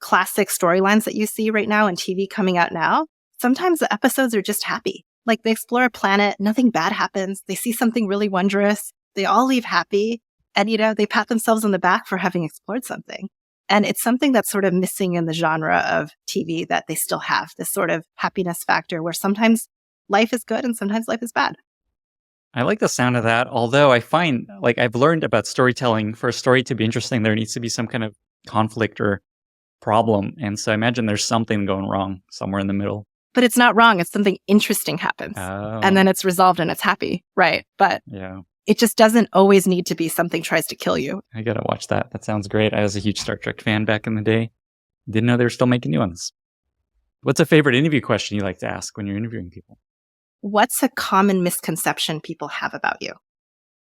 S1: classic storylines that you see right now in TV coming out now, sometimes the episodes are just happy. Like they explore a planet, nothing bad happens. They see something really wondrous. They all leave happy. And, they pat themselves on the back for having explored something. And it's something that's sort of missing in the genre of TV that they still have, this sort of happiness factor where sometimes life is good and sometimes life is bad.
S2: I like the sound of that, although I find, I've learned about storytelling. For a story to be interesting, there needs to be some kind of conflict or problem. And so I imagine there's something going wrong somewhere in the middle.
S1: But it's not wrong. It's something interesting happens.
S2: Oh.
S1: And then it's resolved and it's happy. Right. But
S2: yeah.
S1: It just doesn't always need to be something tries to kill you.
S2: I gotta watch that. That sounds great. I was a huge Star Trek fan back in the day. Didn't know they were still making new ones. What's a favorite interview question you like to ask when you're interviewing people?
S1: What's a common misconception people have about you?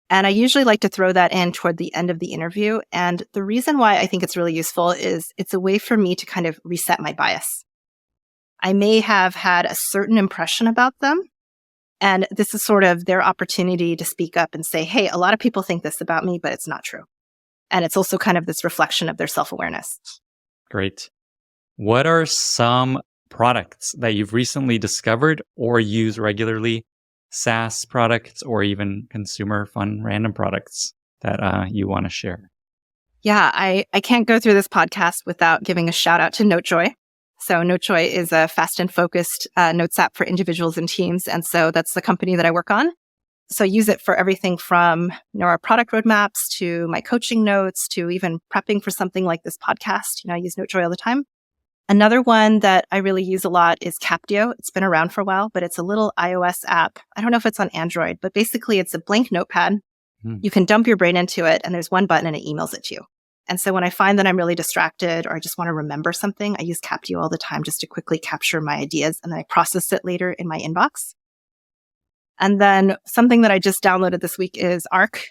S1: And I usually like to throw that in toward the end of the interview. And the reason why I think it's really useful is it's a way for me to kind of reset my bias. I may have had a certain impression about them. And this is sort of their opportunity to speak up and say, hey, a lot of people think this about me, but it's not true. And it's also kind of this reflection of their self-awareness.
S2: Great. What are some products that you've recently discovered or use regularly, SaaS products or even consumer fun random products that you want to share?
S1: Yeah, I can't go through this podcast without giving a shout out to Notejoy. So Notejoy is a fast and focused notes app for individuals and teams. And so that's the company that I work on. So I use it for everything from our product roadmaps to my coaching notes to even prepping for something like this podcast. I use Notejoy all the time. Another one that I really use a lot is Captio. It's been around for a while, but it's a little iOS app. I don't know if it's on Android, but basically it's a blank notepad. You can dump your brain into it, and there's one button and it emails it to you. And so when I find that I'm really distracted or I just want to remember something, I use Captio all the time just to quickly capture my ideas, and then I process it later in my inbox. And then something that I just downloaded this week is Arc,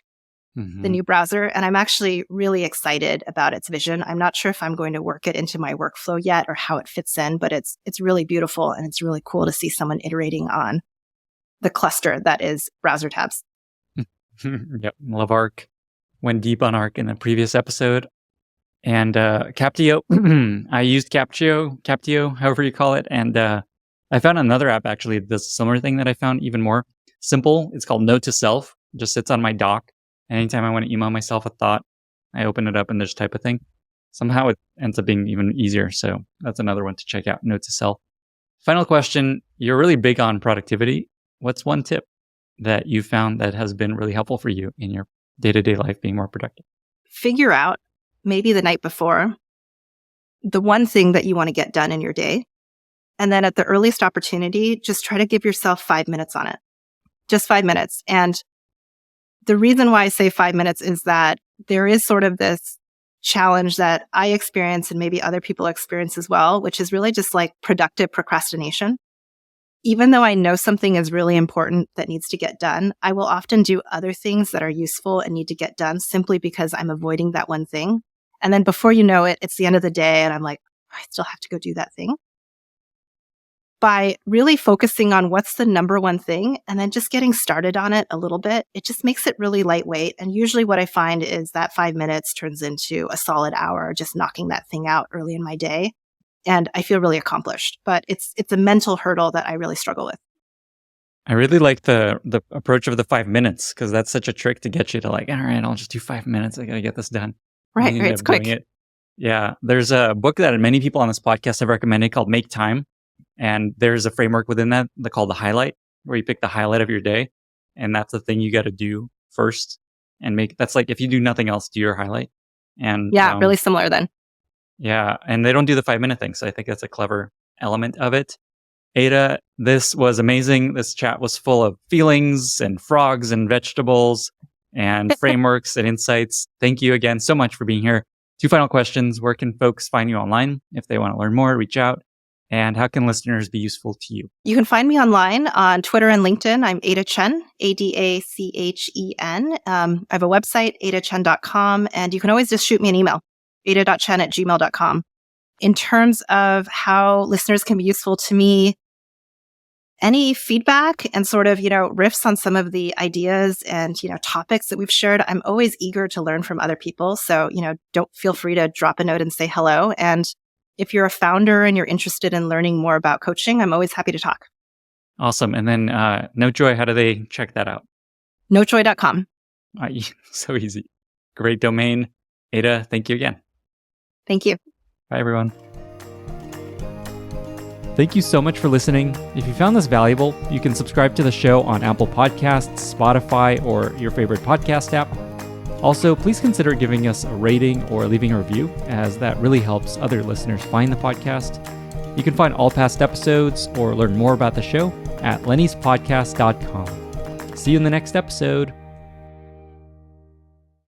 S1: the new browser, and I'm actually really excited about its vision. I'm not sure if I'm going to work it into my workflow yet or how it fits in, but it's really beautiful, and it's really cool to see someone iterating on the cluster that is browser tabs.
S2: Yep, love Arc. Went deep on Arc in the previous episode. And Captio, I used Captio, however you call it, and I found another app actually that does a similar thing that I found even more simple. It's called Note to Self. It just sits on my dock. Anytime I want to email myself a thought, I open it up and just type a thing. Somehow it ends up being even easier. So that's another one to check out, Note to Self. Final question. You're really big on productivity. What's one tip that you found that has been really helpful for you in your day-to-day life being more productive?
S1: Figure out, maybe the night before, the one thing that you want to get done in your day. And then at the earliest opportunity, just try to give yourself 5 minutes on it. Just 5 minutes. And the reason why I say 5 minutes is that there is sort of this challenge that I experience and maybe other people experience as well, which is really just like productive procrastination. Even though I know something is really important that needs to get done, I will often do other things that are useful and need to get done simply because I'm avoiding that one thing. And then before you know it, it's the end of the day and I'm like, I still have to go do that thing. By really focusing on what's the number one thing and then just getting started on it a little bit, it just makes it really lightweight. And usually what I find is that 5 minutes turns into a solid hour just knocking that thing out early in my day. And I feel really accomplished, but it's a mental hurdle that I really struggle with.
S2: I really like the approach of the 5 minutes, because that's such a trick to get you to like, all right, I'll just do 5 minutes. I got to get this done.
S1: Right. It's quick.
S2: Yeah. There's a book that many people on this podcast have recommended called Make Time. And there's a framework within that called the highlight, where you pick the highlight of your day. And that's the thing you got to do first. And that's like, if you do nothing else, do your highlight. And
S1: yeah, really similar then.
S2: Yeah. And they don't do the 5 minute thing. So I think that's a clever element of it. Ada, this was amazing. This chat was full of feelings and frogs and vegetables and frameworks and insights. Thank you again so much for being here. 2 final questions. Where can folks find you online if they want to learn more, reach out? And how can listeners be useful to you?
S1: You can find me online on Twitter and LinkedIn. I'm Ada Chen, Adacchen. I have a website, adachen.com, and you can always just shoot me an email, ada.chen@gmail.com. In terms of how listeners can be useful to me, any feedback and sort of, riffs on some of the ideas and, topics that we've shared, I'm always eager to learn from other people. So, don't feel free to drop a note and say hello. And if you're a founder and you're interested in learning more about coaching, I'm always happy to talk.
S2: Awesome. And then Notejoy, how do they check that out?
S1: Notejoy.com.
S2: So easy. Great domain. Ada, thank you again.
S1: Thank you.
S2: Bye, everyone. Thank you so much for listening. If you found this valuable, you can subscribe to the show on Apple Podcasts, Spotify, or your favorite podcast app. Also, please consider giving us a rating or leaving a review, as that really helps other listeners find the podcast. You can find all past episodes or learn more about the show at lennyspodcast.com. See you in the next episode.